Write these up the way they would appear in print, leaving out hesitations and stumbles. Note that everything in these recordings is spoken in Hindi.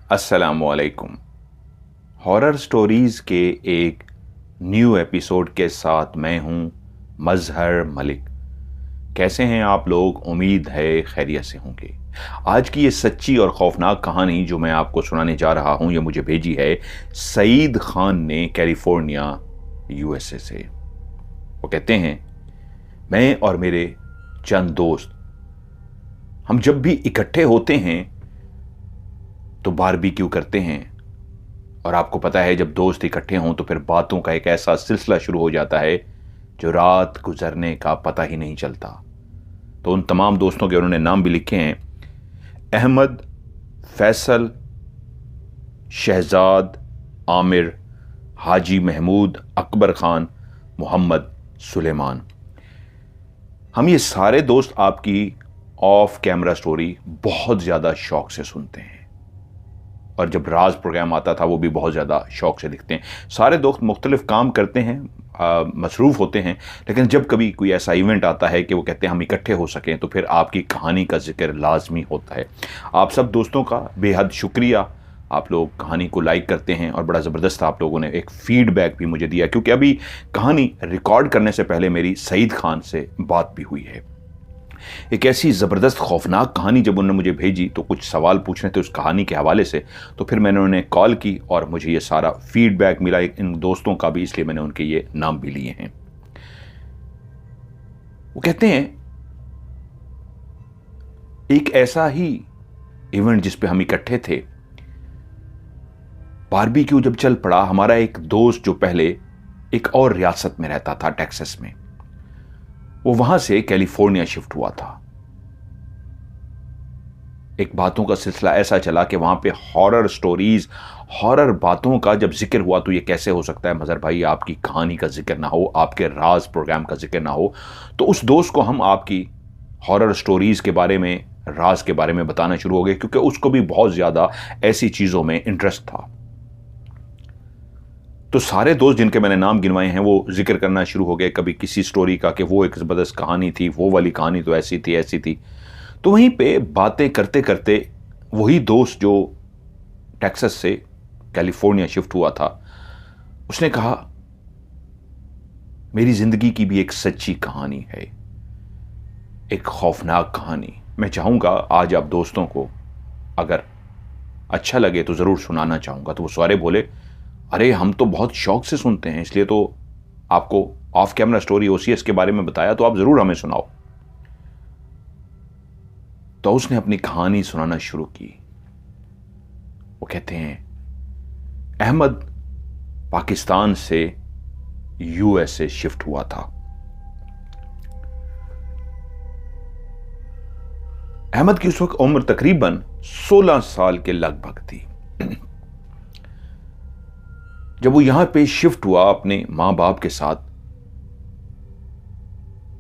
अस्सलामुअलैकुम। हॉरर स्टोरीज़ के एक न्यू एपिसोड के साथ मैं हूं मजहर मलिक। कैसे हैं आप लोग? उम्मीद है खैरियत से होंगे। आज की ये सच्ची और खौफनाक कहानी जो मैं आपको सुनाने जा रहा हूं, ये मुझे भेजी है सईद खान ने कैलिफोर्निया यूएसए से। वो कहते हैं, मैं और मेरे चंद दोस्त हम जब भी इकट्ठे होते हैं तो बारबेक्यू करते हैं। और आपको पता है, जब दोस्त इकट्ठे हों तो फिर बातों का एक ऐसा सिलसिला शुरू हो जाता है जो रात गुजरने का पता ही नहीं चलता। तो उन तमाम दोस्तों के उन्होंने नाम भी लिखे हैं: अहमद, फैसल, शहजाद, आमिर, हाजी महमूद, अकबर खान, मोहम्मद, सुलेमान। हम ये सारे दोस्त आपकी ऑफ कैमरा स्टोरी बहुत ज़्यादा शौक से सुनते हैं, और जब राज प्रोग्राम आता था वो भी बहुत ज़्यादा शौक से दिखते हैं। सारे दोस्त मुख्तलिफ काम करते हैं, मसरूफ़ होते हैं, लेकिन जब कभी कोई ऐसा इवेंट आता है कि वो कहते हैं हम इकट्ठे हो सकें तो फिर आपकी कहानी का जिक्र लाजमी होता है। आप सब दोस्तों का बेहद शुक्रिया। आप लोग कहानी को लाइक करते हैं और बड़ा ज़बरदस्त आप लोगों ने एक फ़ीडबैक भी मुझे दिया, क्योंकि अभी कहानी रिकॉर्ड करने से पहले मेरी सईद खान से बात भी हुई है। एक ऐसी ज़बरदस्त खौफनाक कहानी जब उन्होंने मुझे भेजी तो कुछ सवाल पूछने थे उस कहानी के हवाले से, तो फिर मैंने उन्हें कॉल की और मुझे ये सारा फीडबैक मिला इन दोस्तों का भी, इसलिए मैंने उनके ये नाम भी लिए हैं। वो कहते हैं, एक ऐसा ही इवेंट जिस पे हम इकट्ठे थे, बारबेक्यू जब चल पड़ा, हमारा एक दोस्त जो पहले एक और रियासत में रहता था, टेक्सास में, वो वहां से कैलिफोर्निया शिफ्ट हुआ था। एक बातों का सिलसिला ऐसा चला कि वहां पे हॉरर स्टोरीज, हॉरर बातों का जब जिक्र हुआ तो ये कैसे हो सकता है मजहर भाई, आपकी कहानी का जिक्र ना हो, आपके राज प्रोग्राम का जिक्र ना हो। तो उस दोस्त को हम आपकी हॉरर स्टोरीज के बारे में, राज के बारे में बताना शुरू हो गए, क्योंकि उसको भी बहुत ज्यादा ऐसी चीजों में इंटरेस्ट था। तो सारे दोस्त जिनके मैंने नाम गिनवाए हैं वो जिक्र करना शुरू हो गए, कभी किसी स्टोरी का कि वो एक ज़बरदस्त कहानी थी, वो वाली कहानी तो ऐसी थी ऐसी थी। तो वहीं पे बातें करते करते वही दोस्त जो टेक्सास से कैलिफोर्निया शिफ्ट हुआ था, उसने कहा, मेरी ज़िंदगी की भी एक सच्ची कहानी है, एक खौफनाक कहानी। मैं चाहूँगा आज आप दोस्तों को अगर अच्छा लगे तो ज़रूर सुनाना चाहूँगा। तो वो सारे बोले, अरे हम तो बहुत शौक से सुनते हैं, इसलिए तो आपको ऑफ कैमरा स्टोरी ओसीएस के बारे में बताया, तो आप जरूर हमें सुनाओ। तो उसने अपनी कहानी सुनाना शुरू की। वो कहते हैं, अहमद पाकिस्तान से यूएसए शिफ्ट हुआ था। अहमद की उस वक्त उम्र तकरीबन 16 साल के लगभग थी। जब वो यहां पे शिफ्ट हुआ अपने मां बाप के साथ,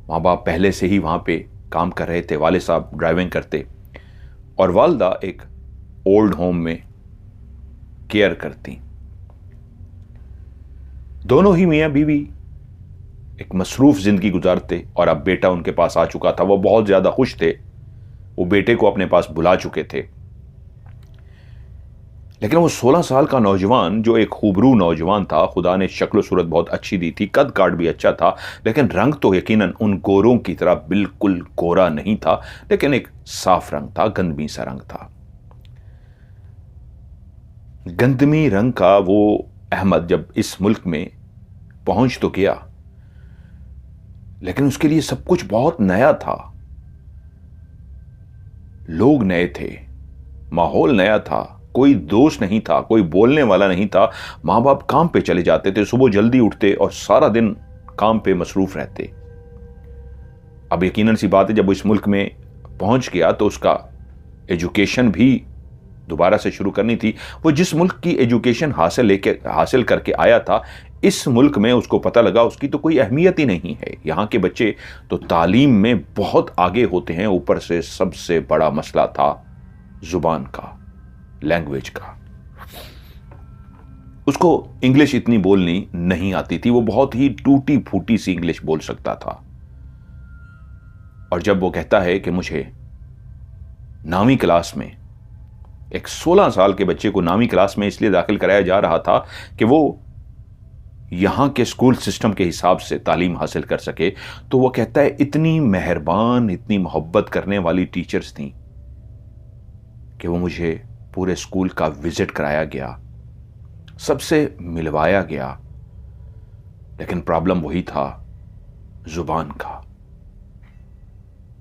मां बाप पहले से ही वहां पे काम कर रहे थे, वाले साहब ड्राइविंग करते और वालदा एक ओल्ड होम में केयर करती। दोनों ही मियां बीवी एक मसरूफ जिंदगी गुजारते, और अब बेटा उनके पास आ चुका था। वो बहुत ज्यादा खुश थे, वो बेटे को अपने पास बुला चुके थे। लेकिन वो 16 साल का नौजवान जो एक खूबरू नौजवान था, खुदा ने शक्ल सूरत बहुत अच्छी दी थी, कद काट भी अच्छा था, लेकिन रंग तो यकीनन उन गोरों की तरह बिल्कुल गोरा नहीं था, लेकिन एक साफ रंग था, गंदमी सा रंग था। गंदमी रंग का वो अहमद जब इस मुल्क में पहुंच तो गया, लेकिन उसके लिए सब कुछ बहुत नया था। लोग नए थे, माहौल नया था, कोई दोस्त नहीं था, कोई बोलने वाला नहीं था। मां बाप काम पे चले जाते थे, सुबह जल्दी उठते और सारा दिन काम पे मसरूफ रहते। अब यकीनन सी बात है, जब वो इस मुल्क में पहुंच गया तो उसका एजुकेशन भी दोबारा से शुरू करनी थी। वो जिस मुल्क की एजुकेशन हासिल करके आया था, इस मुल्क में उसको पता लगा उसकी तो कोई अहमियत ही नहीं है। यहाँ के बच्चे तो तालीम में बहुत आगे होते हैं, ऊपर से सबसे बड़ा मसला था जुबान का, लैंग्वेज का। उसको इंग्लिश इतनी बोलनी नहीं आती थी, वो बहुत ही टूटी फूटी सी इंग्लिश बोल सकता था। और जब वो कहता है कि मुझे 9वीं क्लास में एक 16 साल के बच्चे को नामी क्लास में इसलिए दाखिल कराया जा रहा था कि वो यहां के स्कूल सिस्टम के हिसाब से तालीम हासिल कर सके। तो वो कहता है इतनी मेहरबान, इतनी मोहब्बत करने वाली टीचर्स थी कि वो मुझे पूरे स्कूल का विजिट कराया गया, सबसे मिलवाया गया। लेकिन प्रॉब्लम वही था, जुबान का।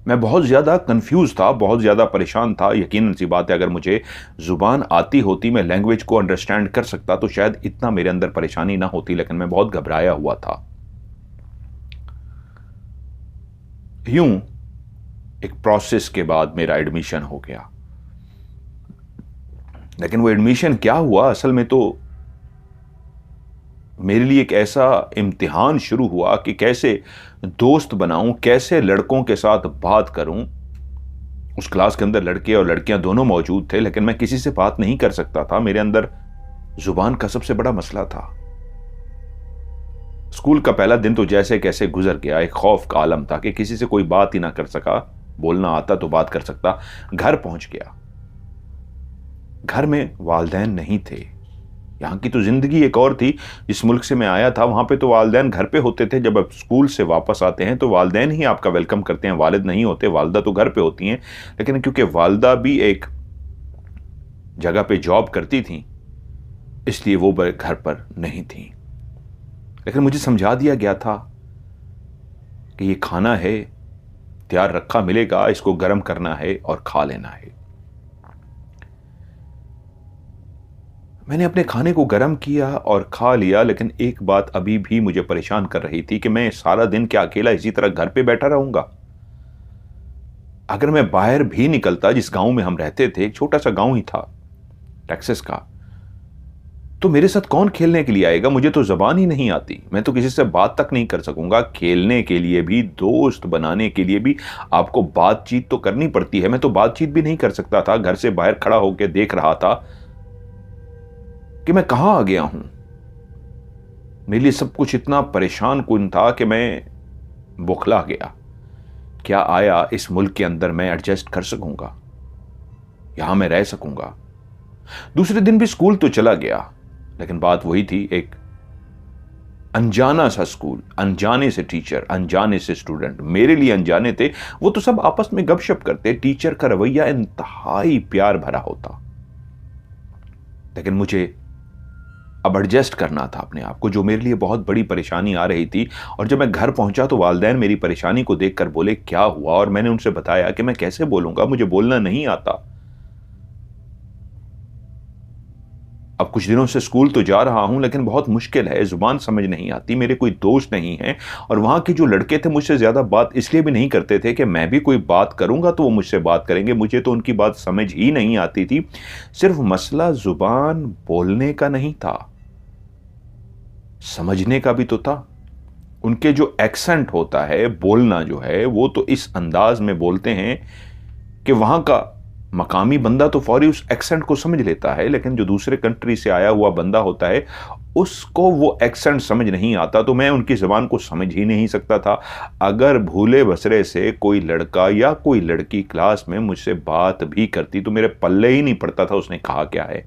मैं बहुत ज़्यादा कंफ्यूज था, बहुत ज़्यादा परेशान था। यकीनन सी बात है, अगर मुझे ज़ुबान आती होती, मैं लैंग्वेज को अंडरस्टैंड कर सकता, तो शायद इतना मेरे अंदर परेशानी ना होती। लेकिन मैं बहुत घबराया हुआ था। यूं एक प्रोसेस के बाद मेरा एडमिशन हो गया। लेकिन वो एडमिशन क्या हुआ, असल में तो मेरे लिए एक ऐसा इम्तिहान शुरू हुआ कि कैसे दोस्त बनाऊं, कैसे लड़कों के साथ बात करूं। उस क्लास के अंदर लड़के और लड़कियां दोनों मौजूद थे, लेकिन मैं किसी से बात नहीं कर सकता था। मेरे अंदर जुबान का सबसे बड़ा मसला था। स्कूल का पहला दिन तो जैसे कैसे गुजर गया। एक खौफ का आलम था कि किसी से कोई बात ही ना कर सका। बोलना आता तो बात कर सकता। घर पहुंच गया। घर में वालिदैन नहीं थे। यहाँ की तो जिंदगी एक और थी। जिस मुल्क से मैं आया था वहां पे तो वालिदैन घर पे होते थे। जब आप स्कूल से वापस आते हैं तो वालिदैन ही आपका वेलकम करते हैं, वालिद नहीं होते। वालिदा तो घर पे होती हैं, लेकिन क्योंकि वालिदा भी एक जगह पे जॉब करती थी, इसलिए वो घर पर नहीं थी। लेकिन मुझे समझा दिया गया था कि ये खाना है, तैयार रखा मिलेगा, इसको गर्म करना है और खा लेना है। मैंने अपने खाने को गर्म किया और खा लिया। लेकिन एक बात अभी भी मुझे परेशान कर रही थी कि मैं सारा दिन क्या अकेला इसी तरह घर पे बैठा रहूंगा? अगर मैं बाहर भी निकलता, जिस गांव में हम रहते थे, एक छोटा सा गांव ही था टेक्सास का, तो मेरे साथ कौन खेलने के लिए आएगा? मुझे तो जबान ही नहीं आती। मैं तो किसी से बात तक नहीं कर सकूंगा। खेलने के लिए भी, दोस्त बनाने के लिए भी आपको बातचीत तो करनी पड़ती है। मैं तो बातचीत भी नहीं कर सकता था। घर से बाहर खड़ा होकर देख रहा था कि मैं कहां आ गया हूं। मेरे लिए सब कुछ इतना परेशान कुन था कि मैं बौखला गया। क्या आया इस मुल्क के अंदर मैं एडजस्ट कर सकूंगा? यहां मैं रह सकूंगा? दूसरे दिन भी स्कूल तो चला गया, लेकिन बात वही थी। एक अनजाना सा स्कूल, अनजाने से टीचर, अनजाने से स्टूडेंट। मेरे लिए अनजाने थे। वो तो सब आपस में गपशप करते। टीचर का रवैया इंतहाई प्यार भरा होता। लेकिन मुझे अब एडजस्ट करना था अपने आप को, जो मेरे लिए बहुत बड़ी परेशानी आ रही थी। और जब मैं घर पहुंचा तो वालिदैन मेरी परेशानी को देखकर बोले, क्या हुआ? और मैंने उनसे बताया कि मैं कैसे बोलूंगा, मुझे बोलना नहीं आता। अब कुछ दिनों से स्कूल तो जा रहा हूं, लेकिन बहुत मुश्किल है, जुबान समझ नहीं आती। मेरे कोई दोस्त नहीं है। और वहां के जो लड़के थे मुझसे ज्यादा बात इसलिए भी नहीं करते थे कि मैं भी कोई बात करूंगा तो वो मुझसे बात करेंगे। मुझे तो उनकी बात समझ ही नहीं आती थी। सिर्फ मसला जुबान बोलने का नहीं था, समझने का भी तो था। उनके जो एक्सेंट होता है, बोलना जो है, वो तो इस अंदाज में बोलते हैं कि वहां का मकामी बंदा तो फौरी उस एक्सेंट को समझ लेता है, लेकिन जो दूसरे कंट्री से आया हुआ बंदा होता है उसको वो एक्सेंट समझ नहीं आता। तो मैं उनकी ज़बान को समझ ही नहीं सकता था। अगर भूले बसरे से कोई लड़का या कोई लड़की क्लास में मुझसे बात भी करती तो मेरे पल्ले ही नहीं पड़ता था उसने कहा क्या है।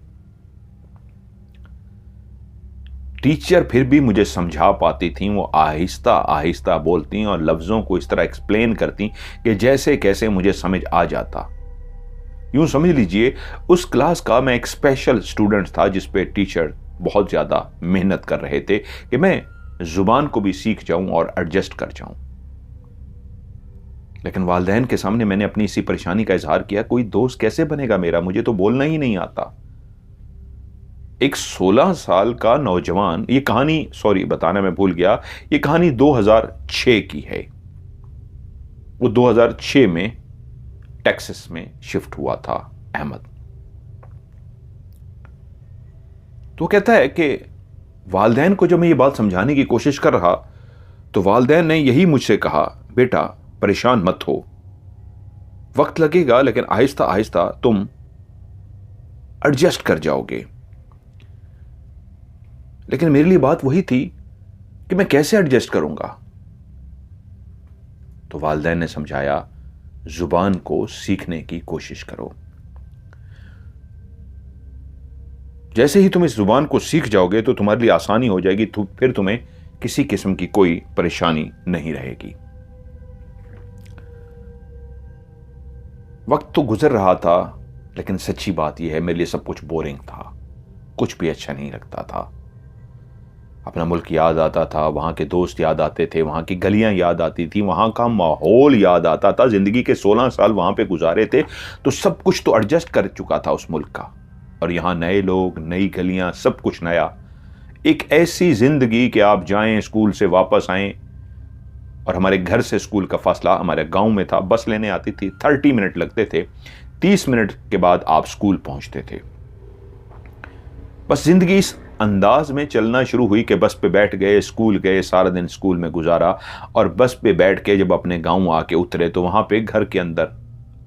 टीचर फिर भी मुझे समझा पाती थी। वो आहिस्ता आहिस्ता बोलती और लफ्ज़ों को इस तरह एक्सप्लेन करती कि जैसे कैसे मुझे समझ आ जाता। यूं समझ लीजिए उस क्लास का मैं एक स्पेशल स्टूडेंट था, जिस पे टीचर बहुत ज़्यादा मेहनत कर रहे थे कि मैं ज़ुबान को भी सीख जाऊं और एडजस्ट कर जाऊं। लेकिन वालिदैन के सामने मैंने अपनी इसी परेशानी का इजहार किया। कोई दोस्त कैसे बनेगा मेरा? मुझे तो बोलना ही नहीं आता। एक 16 साल का नौजवान, ये कहानी सॉरी बताना मैं भूल गया, ये कहानी 2006 की है। वो 2006 में टेक्सास में शिफ्ट हुआ था अहमद। तो कहता है कि वालिदैन को जब मैं ये बात समझाने की कोशिश कर रहा तो वालिदैन ने यही मुझसे कहा, बेटा परेशान मत हो, वक्त लगेगा लेकिन आहिस्ता आहिस्ता तुम एडजस्ट कर जाओगे। लेकिन मेरे लिए बात वही थी कि मैं कैसे एडजस्ट करूंगा। तो वालिदैन ने समझाया, जुबान को सीखने की कोशिश करो। जैसे ही तुम इस जुबान को सीख जाओगे तो तुम्हारे लिए आसानी हो जाएगी, तो फिर तुम्हें किसी किस्म की कोई परेशानी नहीं रहेगी। वक्त तो गुजर रहा था, लेकिन सच्ची बात यह है मेरे लिए सब कुछ बोरिंग था, कुछ भी अच्छा नहीं लगता था। अपना मुल्क याद आता था, वहां के दोस्त याद आते थे, वहां की गलियां याद आती थी, वहां का माहौल याद आता था। जिंदगी के 16 साल वहां पे गुजारे थे, तो सब कुछ तो एडजस्ट कर चुका था उस मुल्क का, और यहां नए लोग, नई गलियां, सब कुछ नया। एक ऐसी जिंदगी कि आप जाएं, स्कूल से वापस आएं, और हमारे घर से स्कूल का फासला हमारे गांव में था, बस लेने आती थी, 30 मिनट लगते थे, 30 मिनट के बाद आप स्कूल पहुंचते थे। बस जिंदगी इस अंदाज में चलना शुरू हुई कि बस पे बैठ गए, स्कूल गए, सारा दिन स्कूल में गुजारा, और बस पे बैठ के जब अपने गांव आके उतरे तो वहां पे घर के अंदर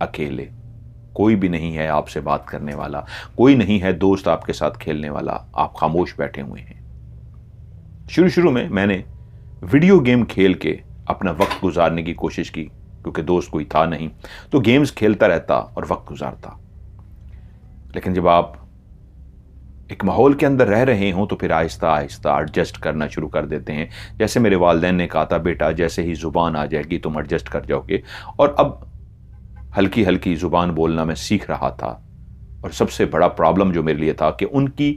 अकेले, कोई भी नहीं है आपसे बात करने वाला, कोई नहीं है दोस्त आपके साथ खेलने वाला, आप खामोश बैठे हुए हैं। शुरू शुरू में मैंने वीडियो गेम खेल के अपना वक्त गुजारने की कोशिश की, क्योंकि दोस्त कोई था नहीं, तो गेम्स खेलता रहता और वक्त गुजारता। लेकिन जब आप एक माहौल के अंदर रह रहे हो तो फिर आहिस्ता आहिस्ता एडजस्ट करना शुरू कर देते हैं। जैसे मेरे वालिदैन ने कहा था, बेटा जैसे ही जुबान आ जाएगी तुम एडजस्ट कर जाओगे, और अब हल्की हल्की जुबान बोलना मैं सीख रहा था। और सबसे बड़ा प्रॉब्लम जो मेरे लिए था कि उनकी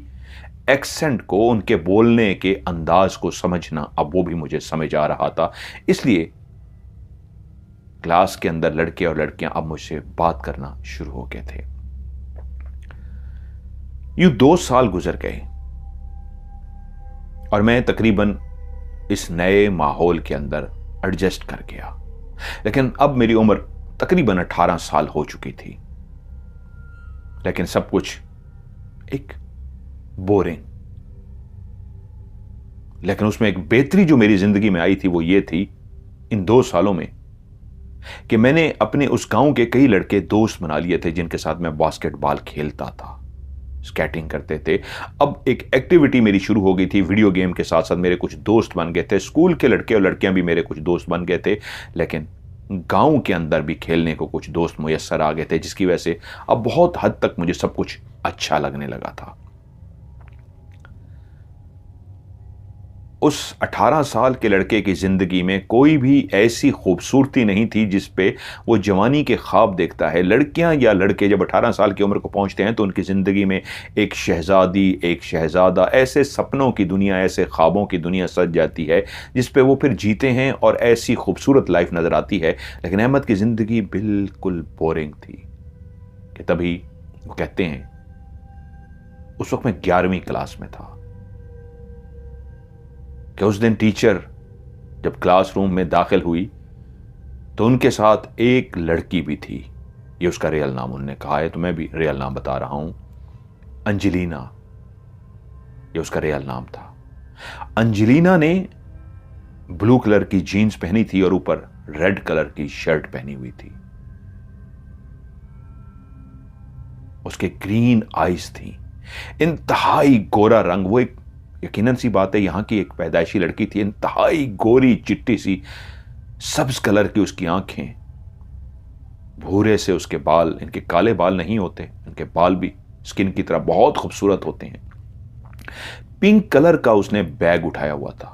एक्सेंट को, उनके बोलने के अंदाज को समझना, अब वो भी मुझे समझ आ रहा था। इसलिए क्लास के अंदर लड़के और लड़कियां अब मुझसे बात करना शुरू हो गए थे। यूं 2 साल गुजर गए और मैं तकरीबन इस नए माहौल के अंदर एडजस्ट कर गया। लेकिन अब मेरी उम्र तकरीबन 18 साल हो चुकी थी, लेकिन सब कुछ एक बोरिंग। लेकिन उसमें एक बेहतरी जो मेरी जिंदगी में आई थी वो ये थी इन 2 सालों में कि मैंने अपने उस गांव के कई लड़के दोस्त बना लिए थे जिनके साथ मैं बास्केटबॉल खेलता था, स्केटिंग करते थे। अब एक एक्टिविटी मेरी शुरू हो गई थी, वीडियो गेम के साथ साथ मेरे कुछ दोस्त बन गए थे, स्कूल के लड़के और लड़कियां भी मेरे कुछ दोस्त बन गए थे, लेकिन गांव के अंदर भी खेलने को कुछ दोस्त मुयस्सर आ गए थे, जिसकी वजह से अब बहुत हद तक मुझे सब कुछ अच्छा लगने लगा था। उस 18 साल के लड़के की जिंदगी में कोई भी ऐसी खूबसूरती नहीं थी जिस पे वो जवानी के ख्वाब देखता है। लड़कियां या लड़के जब 18 साल की उम्र को पहुंचते हैं तो उनकी जिंदगी में एक शहजादी, एक शहजादा, ऐसे सपनों की दुनिया, ऐसे ख्वाबों की दुनिया सज जाती है जिस पे वो फिर जीते हैं और ऐसी खूबसूरत लाइफ नजर आती है। लेकिन अहमद की जिंदगी बिल्कुल बोरिंग थी कि तभी वो कहते हैं, उस वक्त मैं 11वीं क्लास में था, कि उस दिन टीचर जब क्लासरूम में दाखिल हुई तो उनके साथ एक लड़की भी थी। ये उसका रियल नाम उन्होंने कहा है, तो मैं भी रियल नाम बता रहा हूं, अंजलिना, ये उसका रियल नाम था। अंजलिना ने ब्लू कलर की जीन्स पहनी थी और ऊपर रेड कलर की शर्ट पहनी हुई थी। उसके ग्रीन आईज थी, इंतहाई गोरा रंग। वो एक यकीनन सी बात है, यहां की एक पैदाइशी लड़की थी, इंतहाई गोरी, चिट्टी सी, सब्ज कलर की उसकी आंखें, भूरे से उसके बाल, इनके काले बाल नहीं होते, इनके बाल भी स्किन की तरह बहुत खूबसूरत होते हैं। पिंक कलर का उसने बैग उठाया हुआ था,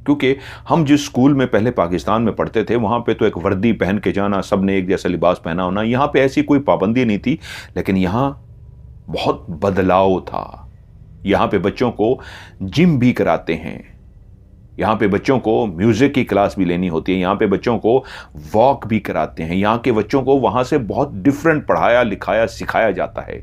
क्योंकि हम जिस स्कूल में पहले पाकिस्तान में पढ़ते थे वहां पे तो एक वर्दी पहन के जाना, सबने एक जैसा लिबास पहना होना, यहां पे ऐसी कोई पाबंदी नहीं थी। लेकिन यहां बहुत बदलाव था। यहां पे बच्चों को जिम भी कराते हैं, यहां पे बच्चों को म्यूजिक की क्लास भी लेनी होती है, यहां पे बच्चों को वॉक भी कराते हैं, यहां के बच्चों को वहां से बहुत डिफरेंट पढ़ाया लिखाया सिखाया जाता है।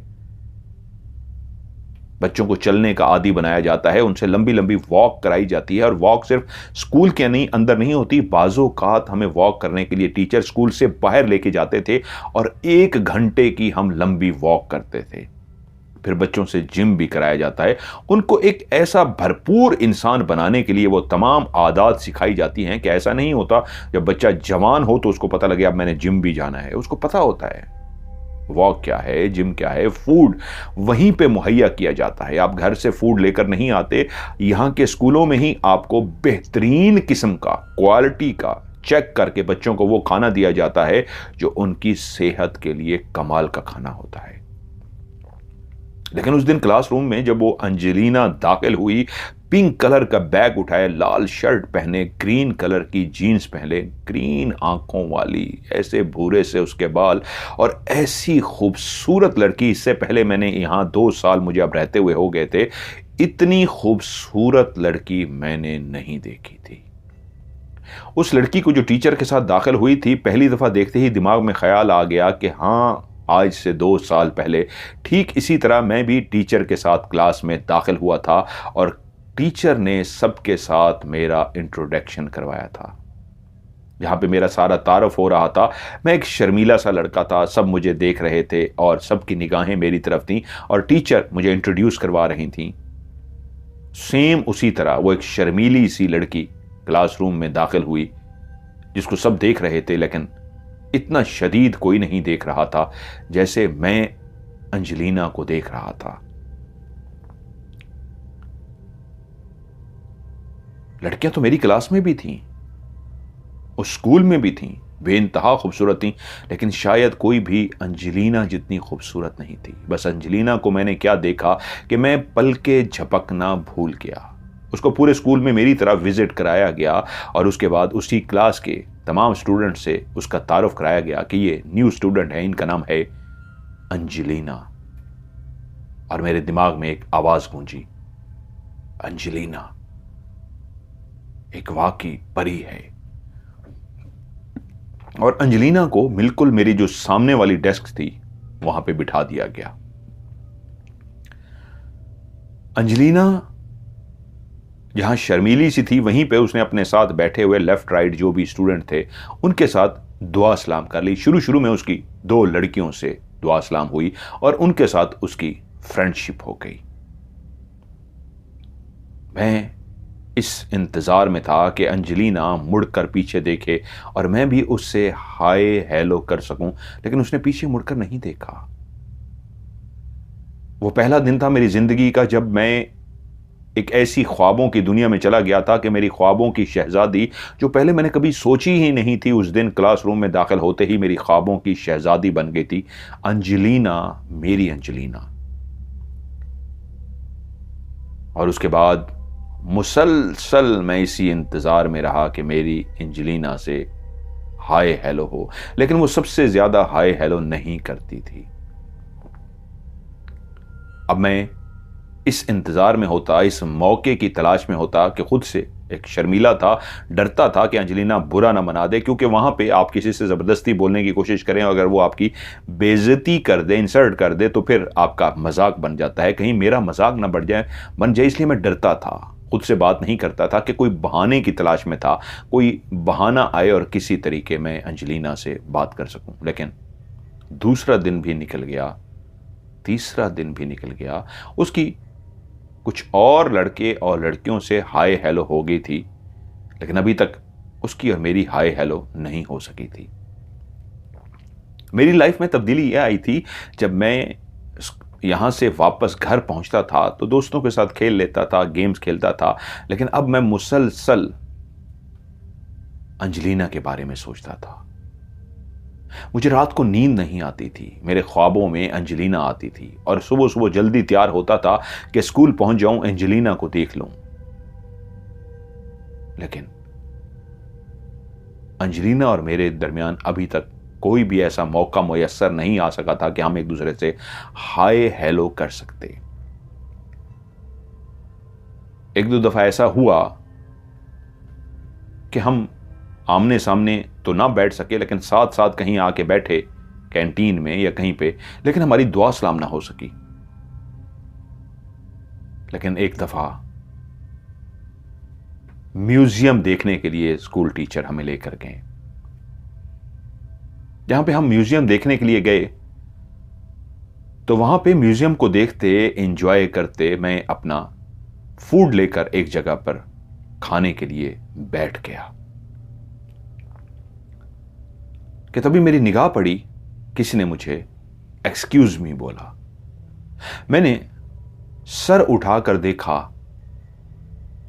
बच्चों को चलने का आदी बनाया जाता है, उनसे लंबी लंबी वॉक कराई जाती है। और वॉक सिर्फ स्कूल के नहीं अंदर नहीं होती, बाज़ोकात हमें वॉक करने के लिए टीचर स्कूल से बाहर लेके जाते थे और 1 घंटे की हम लंबी वॉक करते थे। फिर बच्चों से जिम भी कराया जाता है। उनको एक ऐसा भरपूर इंसान बनाने के लिए वो तमाम आदत सिखाई जाती हैं कि ऐसा नहीं होता जब बच्चा जवान हो तो उसको पता लगे अब मैंने जिम भी जाना है। उसको पता होता है वॉक क्या है, जिम क्या है। फूड वहीं पे मुहैया किया जाता है, आप घर से फूड लेकर नहीं आते। यहाँ के स्कूलों में ही आपको बेहतरीन किस्म का, क्वालिटी का चेक करके बच्चों को वो खाना दिया जाता है जो उनकी सेहत के लिए कमाल का खाना होता है। लेकिन उस दिन क्लासरूम में जब वो अंजेलिना दाखिल हुई, पिंक कलर का बैग उठाए, लाल शर्ट पहने, ग्रीन कलर की जीन्स पहने, ग्रीन आंखों वाली, ऐसे भूरे से उसके बाल, और ऐसी खूबसूरत लड़की, इससे पहले मैंने यहाँ 2 साल मुझे अब रहते हुए हो गए थे, इतनी खूबसूरत लड़की मैंने नहीं देखी थी। उस लड़की को जो टीचर के साथ दाखिल हुई थी, पहली दफा देखते ही दिमाग में ख्याल आ गया कि हाँ, आज से 2 साल पहले ठीक इसी तरह मैं भी टीचर के साथ क्लास में दाखिल हुआ था और टीचर ने सबके साथ मेरा इंट्रोडक्शन करवाया था। जहां पे मेरा सारा तारुफ हो रहा था, मैं एक शर्मीला सा लड़का था, सब मुझे देख रहे थे और सबकी निगाहें मेरी तरफ थीं और टीचर मुझे इंट्रोड्यूस करवा रही थीं। सेम उसी तरह वो एक शर्मीली सी लड़की क्लासरूम में दाखिल हुई, जिसको सब देख रहे थे, लेकिन इतना शदीद कोई नहीं देख रहा था जैसे मैं अंजेलिना को देख रहा था। लड़कियां तो मेरी क्लास में भी थीं, उस स्कूल में भी थीं, बेइंतहा खूबसूरत थीं, लेकिन शायद कोई भी अंजेलिना जितनी खूबसूरत नहीं थी। बस अंजेलिना को मैंने क्या देखा कि मैं पल के झपकना भूल गया। उसको पूरे स्कूल में मेरी तरह विजिट कराया गया और उसके बाद उसी क्लास के तमाम स्टूडेंट से उसका तारुफ कराया गया कि ये न्यू स्टूडेंट है, इनका नाम है अंजेलिना। और मेरे दिमाग में एक आवाज गूंजी, अंजेलिना एक वाकई परी है। और अंजेलिना को बिल्कुल मेरी जो सामने वाली डेस्क थी वहां पे बिठा दिया गया। अंजेलिना जहां शर्मीली सी थी, वहीं पे उसने अपने साथ बैठे हुए लेफ्ट राइट जो भी स्टूडेंट थे उनके साथ दुआ सलाम कर ली। शुरू शुरू में उसकी 2 लड़कियों से दुआ सलाम हुई और उनके साथ उसकी फ्रेंडशिप हो गई। मैं इस इंतजार में था कि अंजेलिना मुड़कर पीछे देखे और मैं भी उससे हाय हेलो कर सकूं, लेकिन उसने पीछे मुड़कर नहीं देखा। वो पहला दिन था मेरी जिंदगी का जब मैं एक ऐसी ख्वाबों की दुनिया में चला गया था कि मेरी ख्वाबों की शहजादी, जो पहले मैंने कभी सोची ही नहीं थी, उस दिन क्लासरूम में दाखिल होते ही मेरी ख्वाबों की शहजादी बन गई थी। अंजेलिना, मेरी अंजेलिना। और उसके बाद मुसलसल मैं इसी इंतजार में रहा कि मेरी अंजेलिना से हाय हेलो हो, लेकिन वो सबसे ज्यादा हाय हेलो नहीं करती थी। अब मैं इस इंतजार में होता, इस मौके की तलाश में होता कि खुद से एक शर्मीला था, डरता था कि अंजेलिना बुरा ना मना दे, क्योंकि वहां पे आप किसी से जबरदस्ती बोलने की कोशिश करें, अगर वो आपकी बेइज्जती कर दे, इंसल्ट कर दे, तो फिर आपका मजाक बन जाता है। कहीं मेरा मजाक ना बन जाए, इसलिए मैं डरता था, खुद से बात नहीं करता था कि कोई बहाने की तलाश में था, कोई बहाना आए और किसी तरीके में अंजेलिना से बात कर सकूं। लेकिन दूसरा दिन भी निकल गया, तीसरा दिन भी निकल गया, उसकी कुछ और लड़के और लड़कियों से हाय हेलो हो गई थी, लेकिन अभी तक उसकी और मेरी हाय हेलो नहीं हो सकी थी। मेरी लाइफ में तब्दीली यह आई थी जब मैं यहां से वापस घर पहुंचता था तो दोस्तों के साथ खेल लेता था, गेम्स खेलता था, लेकिन अब मैं मुसलसल अंजेलिना के बारे में सोचता था। मुझे रात को नींद नहीं आती थी, मेरे ख्वाबों में अंजेलिना आती थी और सुबह सुबह जल्दी तैयार होता था कि स्कूल पहुंच जाऊं, अंजेलिना को देख लूं। लेकिन अंजेलिना और मेरे दरमियान अभी तक कोई भी ऐसा मौका मुयस्सर नहीं आ सका था कि हम एक दूसरे से हाय हेलो कर सकते। एक दो दफा ऐसा हुआ कि हम आमने सामने तो ना बैठ सके, लेकिन साथ साथ कहीं आके बैठे, कैंटीन में या कहीं पे, लेकिन हमारी दुआ सलाम ना हो सकी। लेकिन एक दफा म्यूजियम देखने के लिए स्कूल टीचर हमें लेकर गए। जहां पे हम म्यूजियम देखने के लिए गए तो वहां पे म्यूजियम को देखते, एंजॉय करते, मैं अपना फूड लेकर एक जगह पर खाने के लिए बैठ गया कि तभी मेरी निगाह पड़ी, किसी ने मुझे एक्सक्यूज मी बोला। मैंने सर उठाकर देखा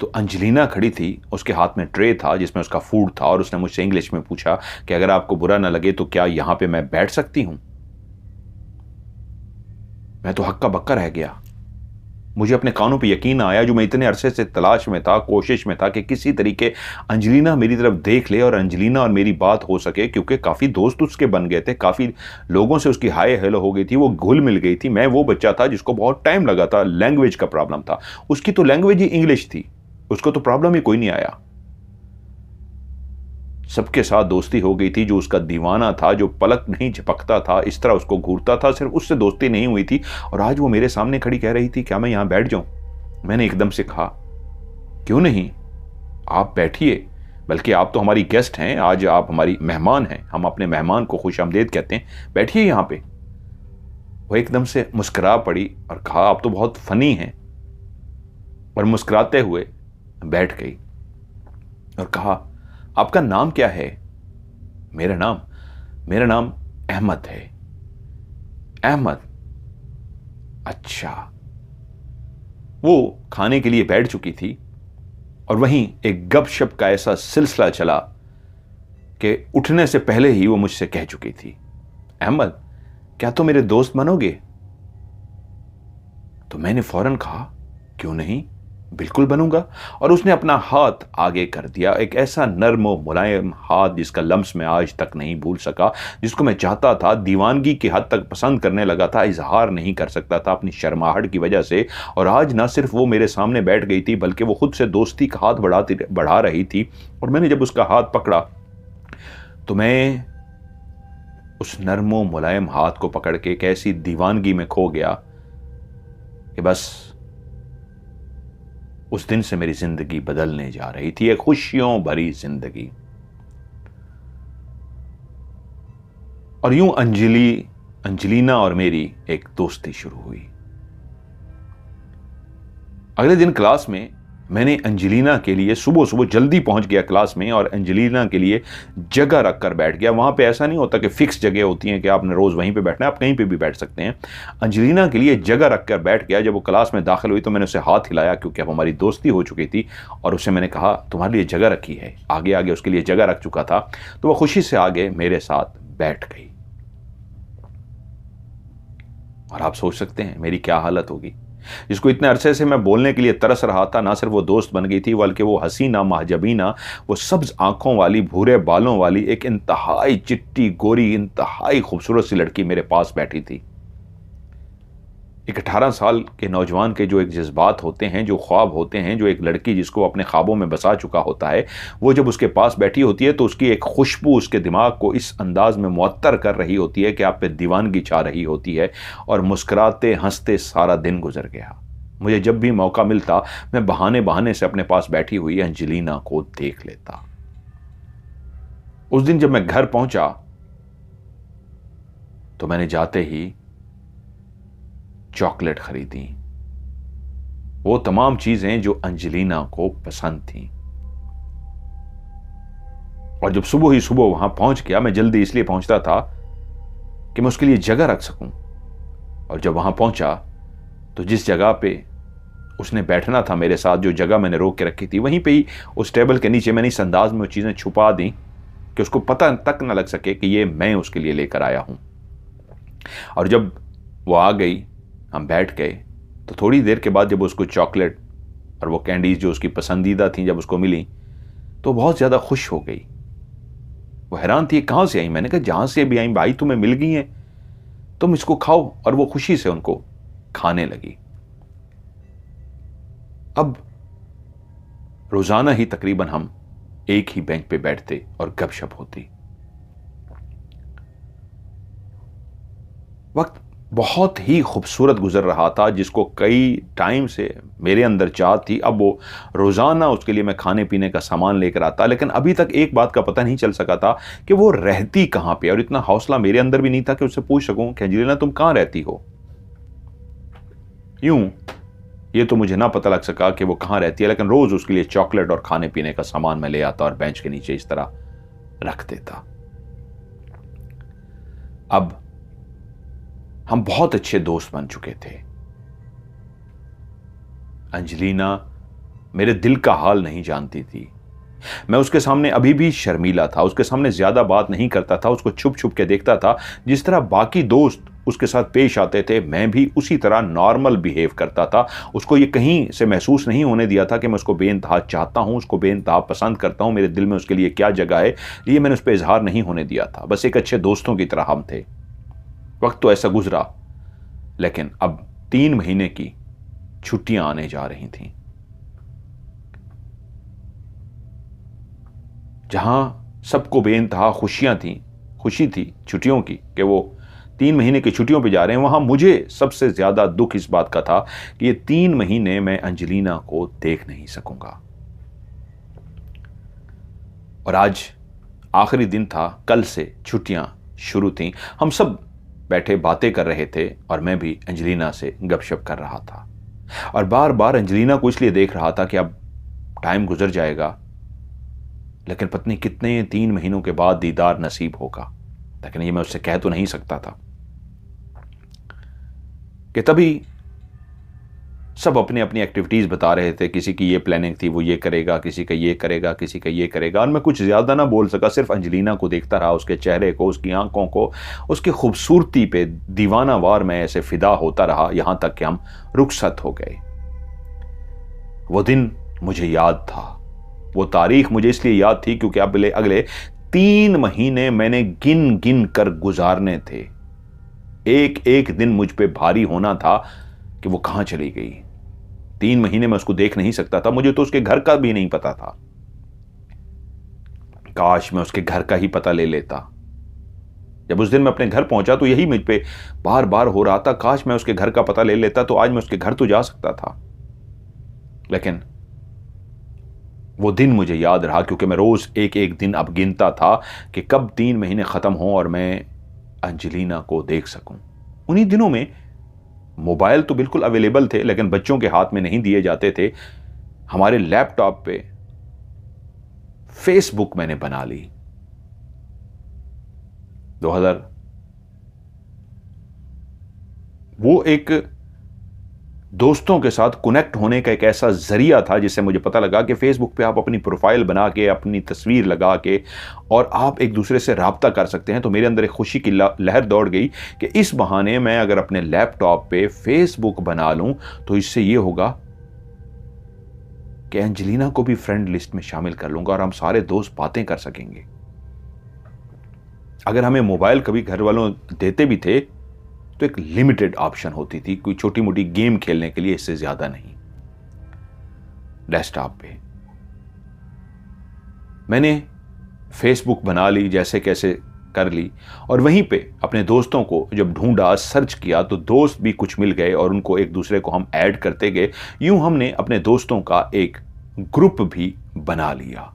तो अंजेलिना खड़ी थी, उसके हाथ में ट्रे था जिसमें उसका फूड था और उसने मुझसे इंग्लिश में पूछा कि अगर आपको बुरा ना लगे तो क्या यहां पे मैं बैठ सकती हूं। मैं तो हक्का बक्का रह गया। मुझे अपने कानों पे यकीन आया, जो मैं इतने अरसे से तलाश में था, कोशिश में था कि किसी तरीके अंजलिना मेरी तरफ देख ले और अंजलिना और मेरी बात हो सके, क्योंकि काफ़ी दोस्त उसके बन गए थे, काफ़ी लोगों से उसकी हाय हेलो हो गई थी, वो घुल मिल गई थी। मैं वो बच्चा था जिसको बहुत टाइम लगा था, लैंग्वेज का प्रॉब्लम था। उसकी तो लैंग्वेज ही इंग्लिश थी, उसको तो प्रॉब्लम ही कोई नहीं आया। सबके साथ दोस्ती हो गई थी। जो उसका दीवाना था, जो पलक नहीं झपकता था, इस तरह उसको घूरता था, सिर्फ उससे दोस्ती नहीं हुई थी। और आज वो मेरे सामने खड़ी कह रही थी, क्या मैं यहां बैठ जाऊं? मैंने एकदम से कहा, क्यों नहीं, आप बैठिए, बल्कि आप तो हमारी गेस्ट हैं, आज आप हमारी मेहमान हैं, हम अपने मेहमान को खुशामदीद कहते हैं, बैठिए यहां पे। वो एकदम से मुस्कुरा पड़ी और कहा, आप तो बहुत फनी हैं, और मुस्कुराते हुए बैठ गई और कहा, आपका नाम क्या है? मेरा नाम अहमद है। अहमद, अच्छा। वो खाने के लिए बैठ चुकी थी और वहीं एक गपशप का ऐसा सिलसिला चला कि उठने से पहले ही वो मुझसे कह चुकी थी, अहमद, क्या तो मेरे दोस्त बनोगे? तो मैंने फौरन कहा, क्यों नहीं, बिल्कुल बनूंगा। और उसने अपना हाथ आगे कर दिया, एक ऐसा नर्म और मुलायम हाथ जिसका लम्स मैं आज तक नहीं भूल सका, जिसको मैं चाहता था, दीवानगी की हद तक पसंद करने लगा था, इजहार नहीं कर सकता था अपनी शर्माहट की वजह से। और आज ना सिर्फ वो मेरे सामने बैठ गई थी, बल्कि वो खुद से दोस्ती का हाथ बढ़ा रही थी। और मैंने जब उसका हाथ पकड़ा तो मैं उस नर्मो मुलायम हाथ को पकड़ के एक ऐसी दीवानगी में खो गया कि बस उस दिन से मेरी जिंदगी बदलने जा रही थी, एक खुशियों भरी जिंदगी। और यूं अंजलिना और मेरी एक दोस्ती शुरू हुई। अगले दिन क्लास में मैंने अंजलिना के लिए सुबह सुबह जल्दी पहुंच गया क्लास में, और अंजलिना के लिए जगह रखकर बैठ गया। वहां पे ऐसा नहीं होता कि फिक्स जगह होती है कि आपने रोज वहीं पे बैठना है, आप कहीं पे भी बैठ सकते हैं। अंजलिना के लिए जगह रखकर बैठ गया। जब वो क्लास में दाखिल हुई तो मैंने उसे हाथ हिलाया, क्योंकि अब हमारी दोस्ती हो चुकी थी, और उससे मैंने कहा, तुम्हारे लिए जगह रखी है। आगे आगे उसके लिए जगह रख चुका था, तो वह खुशी से आगे मेरे साथ बैठ गई। और आप सोच सकते हैं मेरी क्या हालत होगी। जिसको इतने अरसे से मैं बोलने के लिए तरस रहा था, ना सिर्फ वो दोस्त बन गई थी, बल्कि वो हसीना महजबीना, वो सब्ज आंखों वाली, भूरे बालों वाली, एक इंतहाई चिट्टी गोरी, इंतहाई खूबसूरत सी लड़की मेरे पास बैठी थी। एक 18 साल के नौजवान के जो एक जज्बात होते हैं, जो ख्वाब होते हैं, जो एक लड़की जिसको अपने ख्वाबों में बसा चुका होता है, वो जब उसके पास बैठी होती है तो उसकी एक खुशबू उसके दिमाग को इस अंदाज में मुअत्तर कर रही होती है कि आप पे दीवानगी छा रही होती है। और मुस्कुराते हंसते सारा दिन गुजर गया। मुझे जब भी मौका मिलता मैं बहाने बहाने से अपने पास बैठी हुई अंजलिना को देख लेता। उस दिन जब मैं घर पहुंचा तो मैंने जाते ही चॉकलेट खरीदी, वो तमाम चीजें जो अंजलिना को पसंद थीं। और जब सुबह ही सुबह वहां पहुंच गया, मैं जल्दी इसलिए पहुंचता था कि मैं उसके लिए जगह रख सकूं। और जब वहां पहुंचा तो जिस जगह पे उसने बैठना था मेरे साथ, जो जगह मैंने रोक के रखी थी, वहीं पे ही उस टेबल के नीचे मैंने इस अंदाज में वो चीजें छुपा दी कि उसको पता तक न लग सके कि ये मैं उसके लिए लेकर आया हूं। और जब वो आ गई, हम बैठ गए, तो थोड़ी देर के बाद जब उसको चॉकलेट और वो कैंडीज जो उसकी पसंदीदा थी जब उसको मिली, तो बहुत ज़्यादा खुश हो गई। वो हैरान थी, कहाँ से आई? मैंने कहा, जहाँ से भी आई भाई, तुम्हें मिल गई हैं, तुम इसको खाओ। और वो खुशी से उनको खाने लगी। अब रोज़ाना ही तकरीबन हम एक ही बेंच पे बैठते और गपशप होती। वक्त बहुत ही खूबसूरत गुजर रहा था, जिसको कई टाइम से मेरे अंदर चाह थी। अब वो रोज़ाना उसके लिए मैं खाने पीने का सामान लेकर आता, लेकिन अभी तक एक बात का पता नहीं चल सका था कि वो रहती कहाँ पे। और इतना हौसला मेरे अंदर भी नहीं था कि उससे पूछ सकूं कि अंजलिना तुम कहाँ रहती हो। यूं ये तो मुझे ना पता लग सका कि वो कहाँ रहती है, लेकिन रोज़ उसके लिए चॉकलेट और खाने पीने का सामान मैं ले आता और बेंच के नीचे इस तरह रख देता। अब हम बहुत अच्छे दोस्त बन चुके थे। अंजलिना मेरे दिल का हाल नहीं जानती थी। मैं उसके सामने अभी भी शर्मीला था, उसके सामने ज्यादा बात नहीं करता था, उसको छुप छुप के देखता था। जिस तरह बाकी दोस्त उसके साथ पेश आते थे, मैं भी उसी तरह नॉर्मल बिहेव करता था। उसको ये कहीं से महसूस नहीं होने दिया था कि मैं उसको बेइंतहा चाहता हूँ, उसको बेइंतहा पसंद करता हूँ, मेरे दिल में उसके लिए क्या जगह है, ये मैंने उस पर इजहार नहीं होने दिया था। बस एक अच्छे दोस्तों की तरह हम थे। वक्त तो ऐसा गुजरा, लेकिन अब 3 महीने की छुट्टियां आने जा रही थीं, जहां सबको बेइंतहा खुशियां थी, खुशी थी छुट्टियों की कि वो 3 महीने की छुट्टियों पे जा रहे हैं। वहां मुझे सबसे ज्यादा दुख इस बात का था कि ये 3 महीने मैं अंजलिना को देख नहीं सकूंगा। और आज आखिरी दिन था, कल से छुट्टियां शुरू थीं। हम सब बैठे बातें कर रहे थे और मैं भी अंजलिना से गपशप कर रहा था और बार बार अंजलिना को इसलिए देख रहा था कि अब टाइम गुजर जाएगा, लेकिन पत्नी कितने 3 महीनों के बाद दीदार नसीब होगा। लेकिन ये मैं उससे कह तो नहीं सकता था कि तभी सब अपनी अपनी एक्टिविटीज बता रहे थे। किसी की ये प्लानिंग थी, वो ये करेगा, किसी का ये करेगा, किसी का ये करेगा, और मैं कुछ ज्यादा ना बोल सका, सिर्फ अंजलिना को देखता रहा, उसके चेहरे को, उसकी आंखों को, उसकी खूबसूरती पे दीवाना वार मैं ऐसे फिदा होता रहा, यहां तक कि हम रुखसत हो गए। वो दिन मुझे याद था, वो तारीख मुझे इसलिए याद थी क्योंकि अगले 3 महीने मैंने गिन गिन कर गुजारने थे। एक एक दिन मुझ पे भारी होना था कि वो कहां चली गई। 3 महीने में उसको देख नहीं सकता था, मुझे तो उसके घर का भी नहीं पता था। काश मैं उसके घर का ही पता ले लेता। जब उस दिन मैं अपने घर पहुंचा तो यही मुझ पे बार बार हो रहा था, काश मैं उसके घर का पता ले लेता तो आज मैं उसके घर तो जा सकता था। लेकिन वो दिन मुझे याद रहा क्योंकि मैं रोज एक एक दिन अब गिनता था कि कब 3 महीने खत्म हों और मैं अंजलिना को देख सकूं। उन्हीं दिनों में मोबाइल तो बिल्कुल अवेलेबल थे, लेकिन बच्चों के हाथ में नहीं दिए जाते थे। हमारे लैपटॉप पे फेसबुक मैंने बना ली। 2000 वो एक दोस्तों के साथ कनेक्ट होने का एक ऐसा जरिया था जिससे मुझे पता लगा कि फेसबुक पे आप अपनी प्रोफाइल बना के, अपनी तस्वीर लगा के और आप एक दूसरे से राब्ता कर सकते हैं। तो मेरे अंदर एक खुशी की लहर दौड़ गई कि इस बहाने मैं अगर अपने लैपटॉप पे फेसबुक बना लूं तो इससे ये होगा कि अंजलिना को भी फ्रेंड लिस्ट में शामिल कर लूंगा और हम सारे दोस्त बातें कर सकेंगे। अगर हमें मोबाइल कभी घर वालों देते भी थे तो एक लिमिटेड ऑप्शन होती थी, कोई छोटी मोटी गेम खेलने के लिए, इससे ज्यादा नहीं। डेस्कटॉप पे मैंने फेसबुक बना ली, जैसे कैसे कर ली, और वहीं पे अपने दोस्तों को जब ढूंढा, सर्च किया तो दोस्त भी कुछ मिल गए और उनको एक दूसरे को हम ऐड करते गए। यूं हमने अपने दोस्तों का एक ग्रुप भी बना लिया।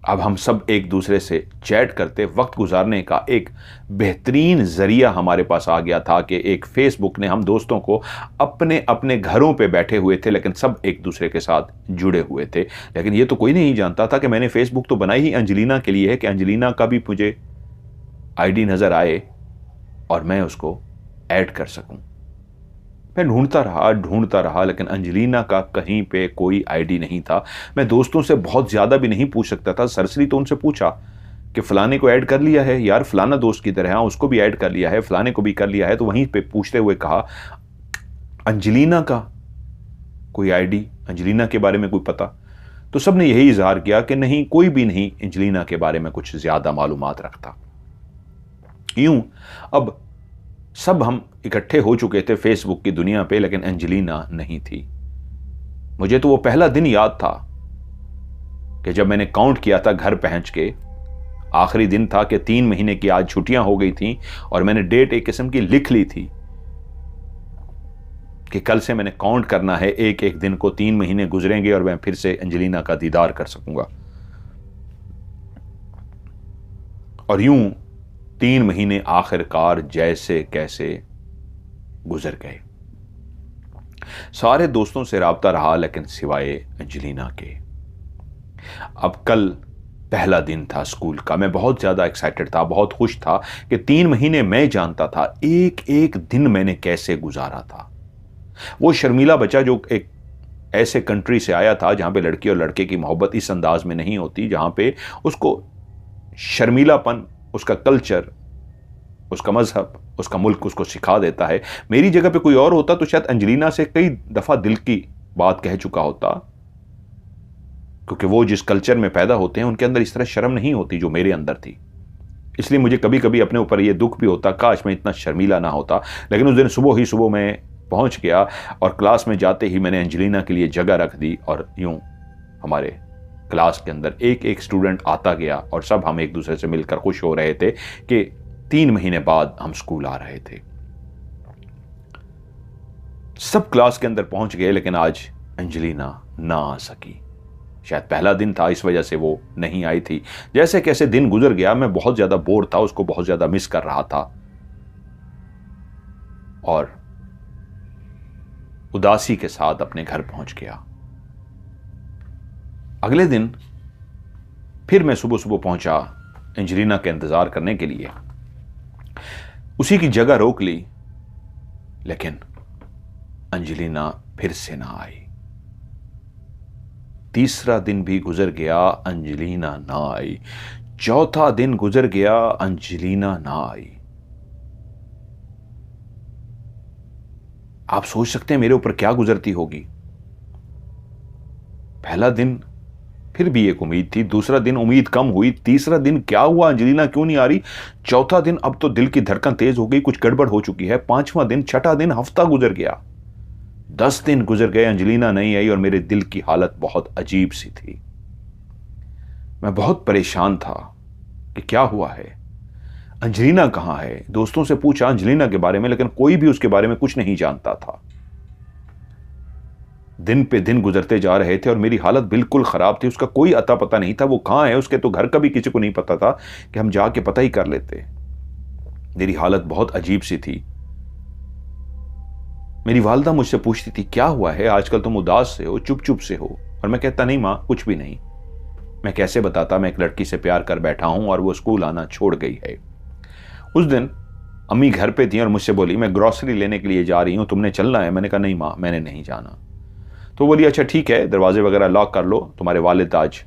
अब हम सब एक दूसरे से चैट करते, वक्त गुजारने का एक बेहतरीन जरिया हमारे पास आ गया था कि एक फेसबुक ने हम दोस्तों को अपने अपने घरों पे बैठे हुए थे, लेकिन सब एक दूसरे के साथ जुड़े हुए थे। लेकिन ये तो कोई नहीं जानता था कि मैंने फेसबुक तो बनाई ही अंजलिना के लिए है, कि अंजलिना का भी मुझे आईडी नजर आए और मैं उसको ऐड कर सकूं। मैं ढूंढता रहा, लेकिन अंजलिना का कहीं पे कोई आईडी नहीं था। मैं दोस्तों से बहुत ज्यादा भी नहीं पूछ सकता था। सरसरी तो उनसे पूछा कि फलाने को ऐड कर लिया है यार, फलाना दोस्त की तरह, हाँ उसको भी ऐड कर लिया है, फलाने को भी कर लिया है। तो वहीं पे पूछते हुए कहा अंजलिना का कोई आईडी, अंजलिना के बारे में कोई पता? तो सबने यही इजहार किया कि नहीं, कोई भी नहीं अंजलिना के बारे में कुछ ज्यादा मालूमात रखता। यूं अब सब हम इकट्ठे हो चुके थे फेसबुक की दुनिया पे, लेकिन अंजलिना नहीं थी। मुझे तो वो पहला दिन याद था कि जब मैंने काउंट किया था घर पहुंच के। आखिरी दिन था कि 3 महीने की आज छुट्टियां हो गई थी और मैंने डेट एक किस्म की लिख ली थी कि कल से मैंने काउंट करना है एक एक दिन को, 3 महीने गुजरेंगे और मैं फिर से अंजलिना का दीदार कर सकूंगा। और यूं 3 महीने आखिरकार जैसे कैसे गुजर गए। सारे दोस्तों से राब्ता रहा, लेकिन सिवाय अंजलिना के। अब कल पहला दिन था स्कूल का। मैं बहुत ज्यादा एक्साइटेड था, बहुत खुश था कि 3 महीने मैं जानता था एक एक दिन मैंने कैसे गुजारा था। वो शर्मीला बच्चा जो एक ऐसे कंट्री से आया था जहां पे लड़की और लड़के की मोहब्बत इस अंदाज में नहीं होती, जहां पे उसको शर्मीलापन, उसका कल्चर उसका मजहब, उसका मुल्क उसको सिखा देता है। मेरी जगह पे कोई और होता तो शायद अंजलिना से कई दफा दिल की बात कह चुका होता, क्योंकि वो जिस कल्चर में पैदा होते हैं उनके अंदर इस तरह शर्म नहीं होती जो मेरे अंदर थी। इसलिए मुझे कभी कभी अपने ऊपर ये दुख भी होता, काश मैं इतना शर्मीला ना होता। लेकिन उस दिन सुबह मैं पहुंच गया और क्लास में जाते ही मैंने अंजलिना के लिए जगह रख दी, और यूं हमारे क्लास के अंदर एक एक स्टूडेंट आता गया और सब हम एक दूसरे से मिलकर खुश हो रहे थे कि 3 महीने बाद हम स्कूल आ रहे थे। सब क्लास के अंदर पहुंच गए, लेकिन आज अंजलिना ना आ सकी। शायद पहला दिन था, इस वजह से वो नहीं आई थी। जैसे कैसे दिन गुजर गया, मैं बहुत ज्यादा बोर था, उसको बहुत ज्यादा मिस कर रहा था और उदासी के साथ अपने घर पहुंच गया। अगले दिन फिर मैं सुबह पहुंचा अंजलिना के इंतजार करने के लिए। उसी की जगह रोक ली, लेकिन अंजलिना फिर से ना आई। तीसरा दिन भी गुजर गया, अंजलिना ना आई। चौथा दिन गुजर गया, अंजलिना ना आई। आप सोच सकते हैं मेरे ऊपर क्या गुजरती होगी। पहला दिन फिर भी एक उम्मीद थी, दूसरा दिन उम्मीद कम हुई, तीसरा दिन क्या हुआ, अंजलिना क्यों नहीं आ रही। चौथा दिन अब तो दिल की धड़कन तेज हो गई, कुछ गड़बड़ हो चुकी है। पांचवां दिन, छठा दिन, हफ्ता गुजर गया, 10 दिन गुजर गए, अंजलिना नहीं आई और मेरे दिल की हालत बहुत अजीब सी थी। मैं बहुत परेशान था कि क्या हुआ है, अंजलिना कहां है। दोस्तों से पूछा अंजलिना के बारे में, लेकिन कोई भी उसके बारे में कुछ नहीं जानता था। दिन पे दिन गुजरते जा रहे थे और मेरी हालत बिल्कुल खराब थी। उसका कोई अता पता नहीं था, वो कहां है, उसके तो घर का भी किसी को नहीं पता था कि हम जाके पता ही कर लेते। मेरी हालत बहुत अजीब सी थी। मेरी वालदा मुझसे पूछती थी क्या हुआ है, आजकल तुम उदास से हो, चुप चुप से हो। और मैं कहता नहीं मां, कुछ भी नहीं। मैं कैसे बताता, मैं एक लड़की से प्यार कर बैठा हूं और वो स्कूल आना छोड़ गई है। उस दिन अम्मी घर पे थी और मुझसे बोली मैं ग्रोसरी लेने के लिए जा रही हूं, तुमने चलना है। मैंने कहा नहीं मां, मैंने नहीं जाना। तो बोली अच्छा ठीक है, दरवाजे वगैरह लॉक कर लो, तुम्हारे वालिद आज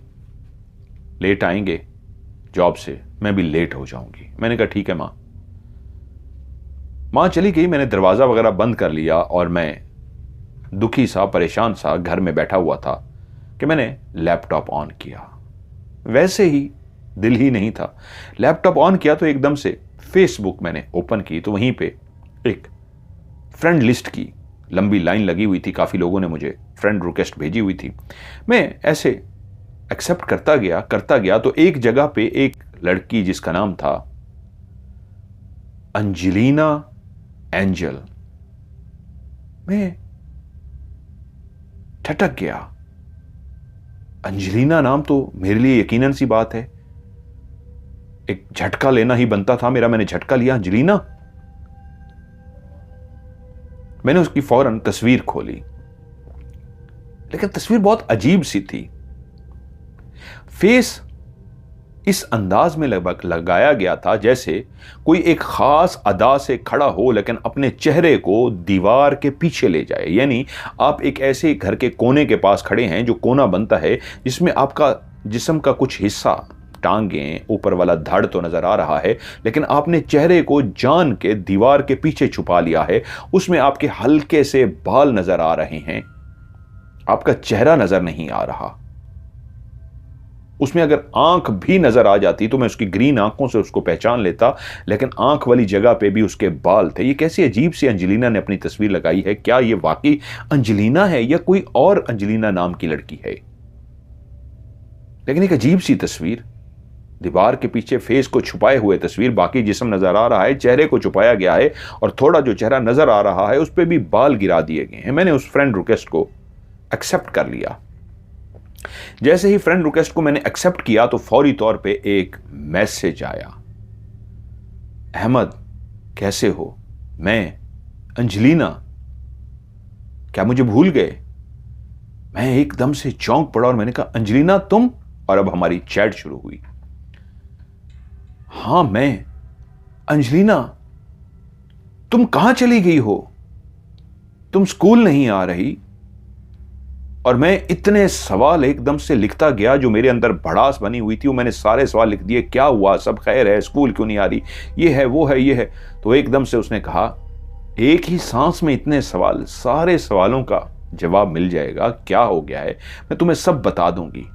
लेट आएंगे जॉब से, मैं भी लेट हो जाऊंगी। मैंने कहा ठीक है मां। मां चली गई, मैंने दरवाजा वगैरह बंद कर लिया और मैं दुखी सा, परेशान सा घर में बैठा हुआ था कि मैंने लैपटॉप ऑन किया। वैसे ही दिल ही नहीं था। लैपटॉप ऑन किया तो एकदम से फेसबुक मैंने ओपन की, तो वहीं पे एक फ्रेंड लिस्ट की लंबी लाइन लगी हुई थी। काफी लोगों ने मुझे फ्रेंड रिक्वेस्ट भेजी हुई थी। मैं ऐसे एक्सेप्ट करता गया तो एक जगह पे एक लड़की जिसका नाम था अंजलिना एंजल, मैं ठटक गया। अंजलिना नाम तो मेरे लिए यकीनन सी बात है, एक झटका लेना ही बनता था मेरा। मैंने झटका लिया, अंजलिना। मैंने उसकी फौरन तस्वीर खोली, लेकिन तस्वीर बहुत अजीब सी थी। फेस इस अंदाज में लगाया गया था जैसे कोई एक खास अदा से खड़ा हो, लेकिन अपने चेहरे को दीवार के पीछे ले जाए। यानी आप एक ऐसे घर के कोने के पास खड़े हैं, जो कोना बनता है जिसमें आपका जिस्म का कुछ हिस्सा, टांगें, ऊपर वाला धड़ तो नजर आ रहा है, लेकिन आपने चेहरे को जान के दीवार के पीछे छुपा लिया है। उसमें आपके हल्के से बाल नजर आ रहे हैं, आपका चेहरा नजर नहीं आ रहा। उसमें अगर आंख भी नजर आ जाती तो मैं उसकी ग्रीन आंखों से उसको पहचान लेता, लेकिन आंख वाली जगह पे भी उसके बाल थे। ये कैसी अजीब सी अंजलिना ने अपनी तस्वीर लगाई है। क्या ये वाकई अंजलिना है या कोई और अंजलिना नाम की लड़की है? लेकिन एक अजीब सी तस्वीर, दीवार के पीछे फेस को छुपाए हुए तस्वीर, बाकी जिस्म नजर आ रहा है, चेहरे को छुपाया गया है और थोड़ा जो चेहरा नजर आ रहा है उस पर भी बाल गिरा दिए गए हैं। मैंने उस फ्रेंड रिक्वेस्ट को एक्सेप्ट कर लिया। जैसे ही फ्रेंड रिक्वेस्ट को मैंने एक्सेप्ट किया तो फौरी तौर पे एक मैसेज आया, अहमद कैसे हो, मैं अंजलिना, क्या मुझे भूल गए? मैं एकदम से चौंक पड़ा और मैंने कहा अंजलिना तुम? और अब हमारी चैट शुरू हुई। हां मैं अंजलिना, तुम कहां चली गई हो? तुम स्कूल नहीं आ रही और मैं इतने सवाल एकदम से लिखता गया, जो मेरे अंदर भड़ास बनी हुई थी वो मैंने सारे सवाल लिख दिए। क्या हुआ, सब खैर है, स्कूल क्यों नहीं आ रही, ये है वो है ये है। तो एकदम से उसने कहा, एक ही सांस में इतने सवाल, सारे सवालों का जवाब मिल जाएगा, क्या हो गया है, मैं तुम्हें सब बता दूंगी।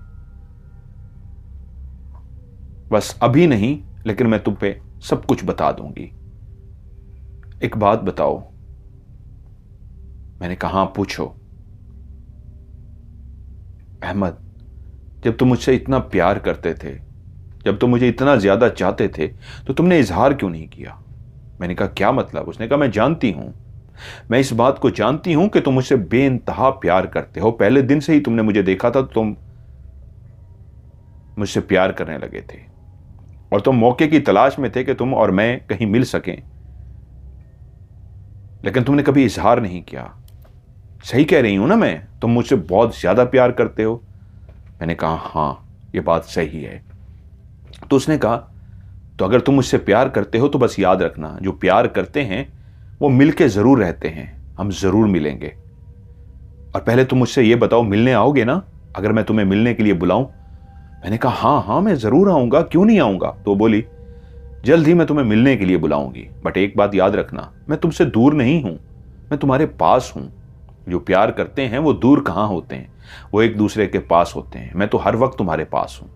बस अभी नहीं, लेकिन मैं तुम पे सब कुछ बता दूंगी। एक बात बताओ। मैंने कहा, पूछो। अहमद, जब तुम मुझसे इतना प्यार करते थे, जब तुम मुझे इतना ज्यादा चाहते थे, तो तुमने इजहार क्यों नहीं किया? मैंने कहा, क्या मतलब? उसने कहा, मैं जानती हूं, मैं इस बात को जानती हूं कि तुम मुझसे बेइंतहा प्यार करते हो। पहले दिन से ही तुमने मुझे देखा था, तुम मुझसे प्यार करने लगे थे और तुम मौके की तलाश में थे कि तुम और मैं कहीं मिल सकें, लेकिन तुमने कभी इजहार नहीं किया। सही कह रही हूं ना मैं? तुम मुझसे बहुत ज्यादा प्यार करते हो। मैंने कहा, हां, ये बात सही है। तो उसने कहा, तो अगर तुम मुझसे प्यार करते हो तो बस याद रखना, जो प्यार करते हैं वो मिलके जरूर रहते हैं, हम जरूर मिलेंगे। और पहले तुम मुझसे ये बताओ, मिलने आओगे ना अगर मैं तुम्हें मिलने के लिए बुलाऊं? मैंने कहा, हाँ हाँ, मैं जरूर आऊंगा, क्यों नहीं आऊंगा। तो बोली, जल्द ही मैं तुम्हें मिलने के लिए बुलाऊंगी, बट एक बात याद रखना, मैं तुमसे दूर नहीं हूं, मैं तुम्हारे पास हूं। जो प्यार करते हैं वो दूर कहां होते हैं, वो एक दूसरे के पास होते हैं। मैं तो हर वक्त तुम्हारे पास हूं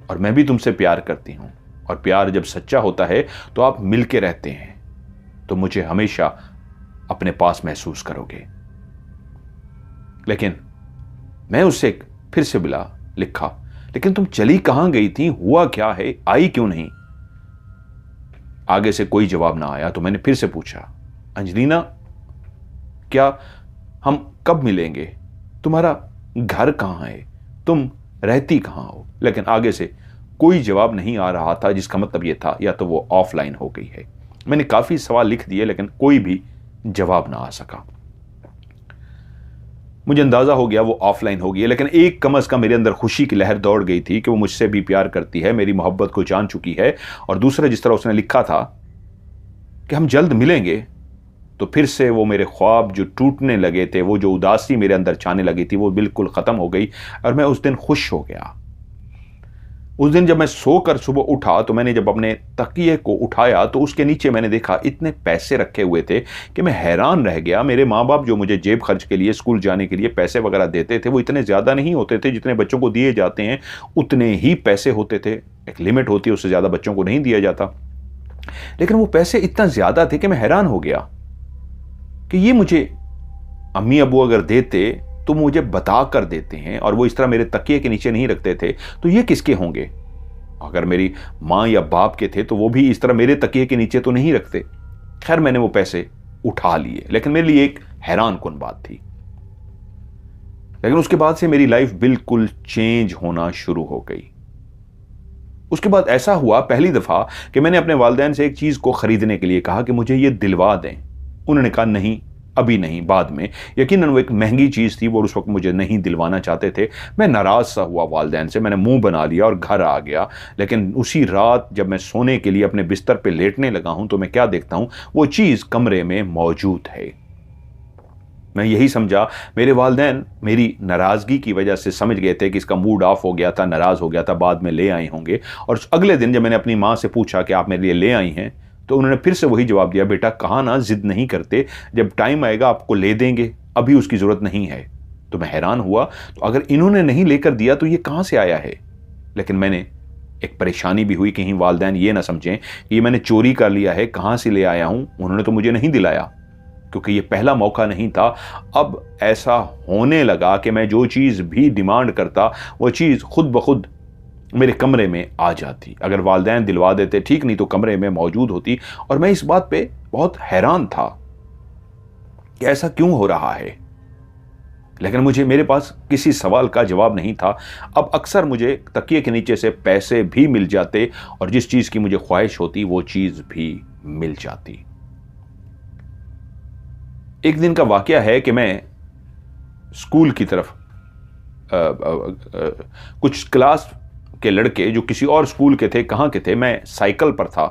और मैं भी तुमसे प्यार करती हूं। और प्यार जब सच्चा होता है तो आप मिलके रहते हैं, तो मुझे हमेशा अपने पास महसूस करोगे। लेकिन मैं उससे फिर से लिखा, लेकिन तुम चली कहां गई थी, हुआ क्या है, आई क्यों नहीं? आगे से कोई जवाब ना आया। तो मैंने फिर से पूछा, अंजलिना, क्या हम कब मिलेंगे, तुम्हारा घर कहां है, तुम रहती कहां हो? लेकिन आगे से कोई जवाब नहीं आ रहा था, जिसका मतलब यह था या तो वो ऑफलाइन हो गई है। मैंने काफी सवाल लिख दिए, लेकिन कोई भी जवाब ना आ सका। मुझे अंदाजा हो गया वो ऑफलाइन हो गई है, लेकिन एक कम से कम मेरे अंदर खुशी की लहर दौड़ गई थी कि वो मुझसे भी प्यार करती है, मेरी मोहब्बत को जान चुकी है। और दूसरा, जिस तरह उसने लिखा था कि हम जल्द मिलेंगे, तो फिर से वो मेरे ख्वाब जो टूटने लगे थे, वो जो उदासी मेरे अंदर छाने लगी थी, वो बिल्कुल खत्म हो गई और मैं उस दिन खुश हो गया। उस दिन जब मैं सोकर सुबह उठा, तो मैंने जब अपने तकिए को उठाया तो उसके नीचे मैंने देखा इतने पैसे रखे हुए थे कि मैं हैरान रह गया। मेरे माँ बाप जो मुझे जेब खर्च के लिए, स्कूल जाने के लिए पैसे वगैरह देते थे, वो इतने ज़्यादा नहीं होते थे जितने बच्चों को दिए जाते हैं, उतने ही पैसे होते थे। एक लिमिट होती है, उससे ज़्यादा बच्चों को नहीं दिया जाता। लेकिन वो पैसे इतना ज़्यादा थे कि मैं हैरान हो गया कि ये मुझे अम्मी अबू अगर देते तो मुझे बता कर देते हैं, और वो इस तरह मेरे तकिए के नीचे नहीं रखते थे, तो ये किसके होंगे? अगर मेरी माँ या बाप के थे तो वो भी इस तरह मेरे तकिए के नीचे तो नहीं रखते। खैर, मैंने वो पैसे उठा लिए, लेकिन मेरे लिए एक हैरान कुन बात थी। लेकिन उसके बाद से मेरी लाइफ बिल्कुल चेंज होना शुरू हो गई। उसके बाद ऐसा हुआ पहली दफा कि मैंने अपने वालिदैन से एक चीज को खरीदने के लिए कहा कि मुझे ये दिलवा दें। उन्होंने कहा, नहीं, अभी नहीं, बाद में। यकीनन वो एक महंगी चीज थी, वो उस वक्त मुझे नहीं दिलवाना चाहते थे। मैं नाराज सा हुआ वालिदैन से, मैंने मुंह बना लिया और घर आ गया। लेकिन उसी रात जब मैं सोने के लिए अपने बिस्तर पे लेटने लगा हूं, तो मैं क्या देखता हूं, वो चीज कमरे में मौजूद है। मैं यही समझा मेरे वालिदैन मेरी नाराजगी की वजह से समझ गए थे कि इसका मूड ऑफ हो गया था, नाराज हो गया था, बाद में ले आए होंगे। और अगले दिन जब मैंने अपनी माँ से पूछा कि आप मेरे लिए ले आई हैं, तो उन्होंने फिर से वही जवाब दिया, बेटा कहा ना, जिद नहीं करते, जब टाइम आएगा आपको ले देंगे, अभी उसकी जरूरत नहीं है। तो मैं हैरान हुआ, तो अगर इन्होंने नहीं लेकर दिया तो ये कहां से आया है? लेकिन मैंने एक परेशानी भी हुई, कहीं वालिदैन ये ना समझें कि ये मैंने चोरी कर लिया है, कहां से ले आया हूं, उन्होंने तो मुझे नहीं दिलाया, क्योंकि ये पहला मौका नहीं था। अब ऐसा होने लगा कि मैं जो चीज भी डिमांड करता, वो चीज खुद ब खुद मेरे कमरे में आ जाती। अगर वालिदैन दिलवा देते ठीक, नहीं तो कमरे में मौजूद होती। और मैं इस बात पे बहुत हैरान था कि ऐसा क्यों हो रहा है, लेकिन मेरे पास किसी सवाल का जवाब नहीं था। अब अक्सर मुझे तकिए के नीचे से पैसे भी मिल जाते और जिस चीज की मुझे ख्वाहिश होती वो चीज भी मिल जाती। एक दिन का वाकया है कि मैं स्कूल की तरफ कुछ क्लास के लड़के जो किसी और स्कूल के थे, कहाँ के थे, मैं साइकिल पर था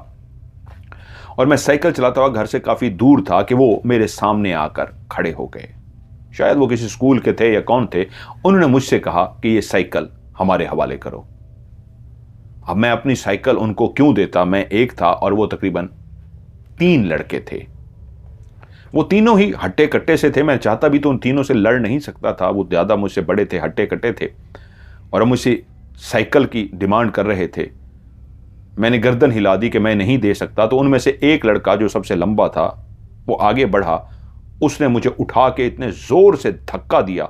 और मैं साइकिल चलाता हुआ घर से काफी दूर था कि वो मेरे सामने आकर खड़े हो गए। शायद वो किसी स्कूल के थे या कौन थे, उन्होंने मुझसे कहा कि ये साइकिल हमारे हवाले करो। अब मैं अपनी साइकिल उनको क्यों देता? मैं एक था और वो तकरीबन 3 लड़के थे। वो तीनों ही हट्टे कट्टे से थे। मैं चाहता भी तो उन तीनों से लड़ नहीं सकता था। वो ज़्यादा मुझसे बड़े थे, हट्टे कट्टे थे और मुझसे साइकिल की डिमांड कर रहे थे। मैंने गर्दन हिला दी कि मैं नहीं दे सकता। तो उनमें से एक लड़का जो सबसे लंबा था वो आगे बढ़ा। उसने मुझे उठा के इतने जोर से धक्का दिया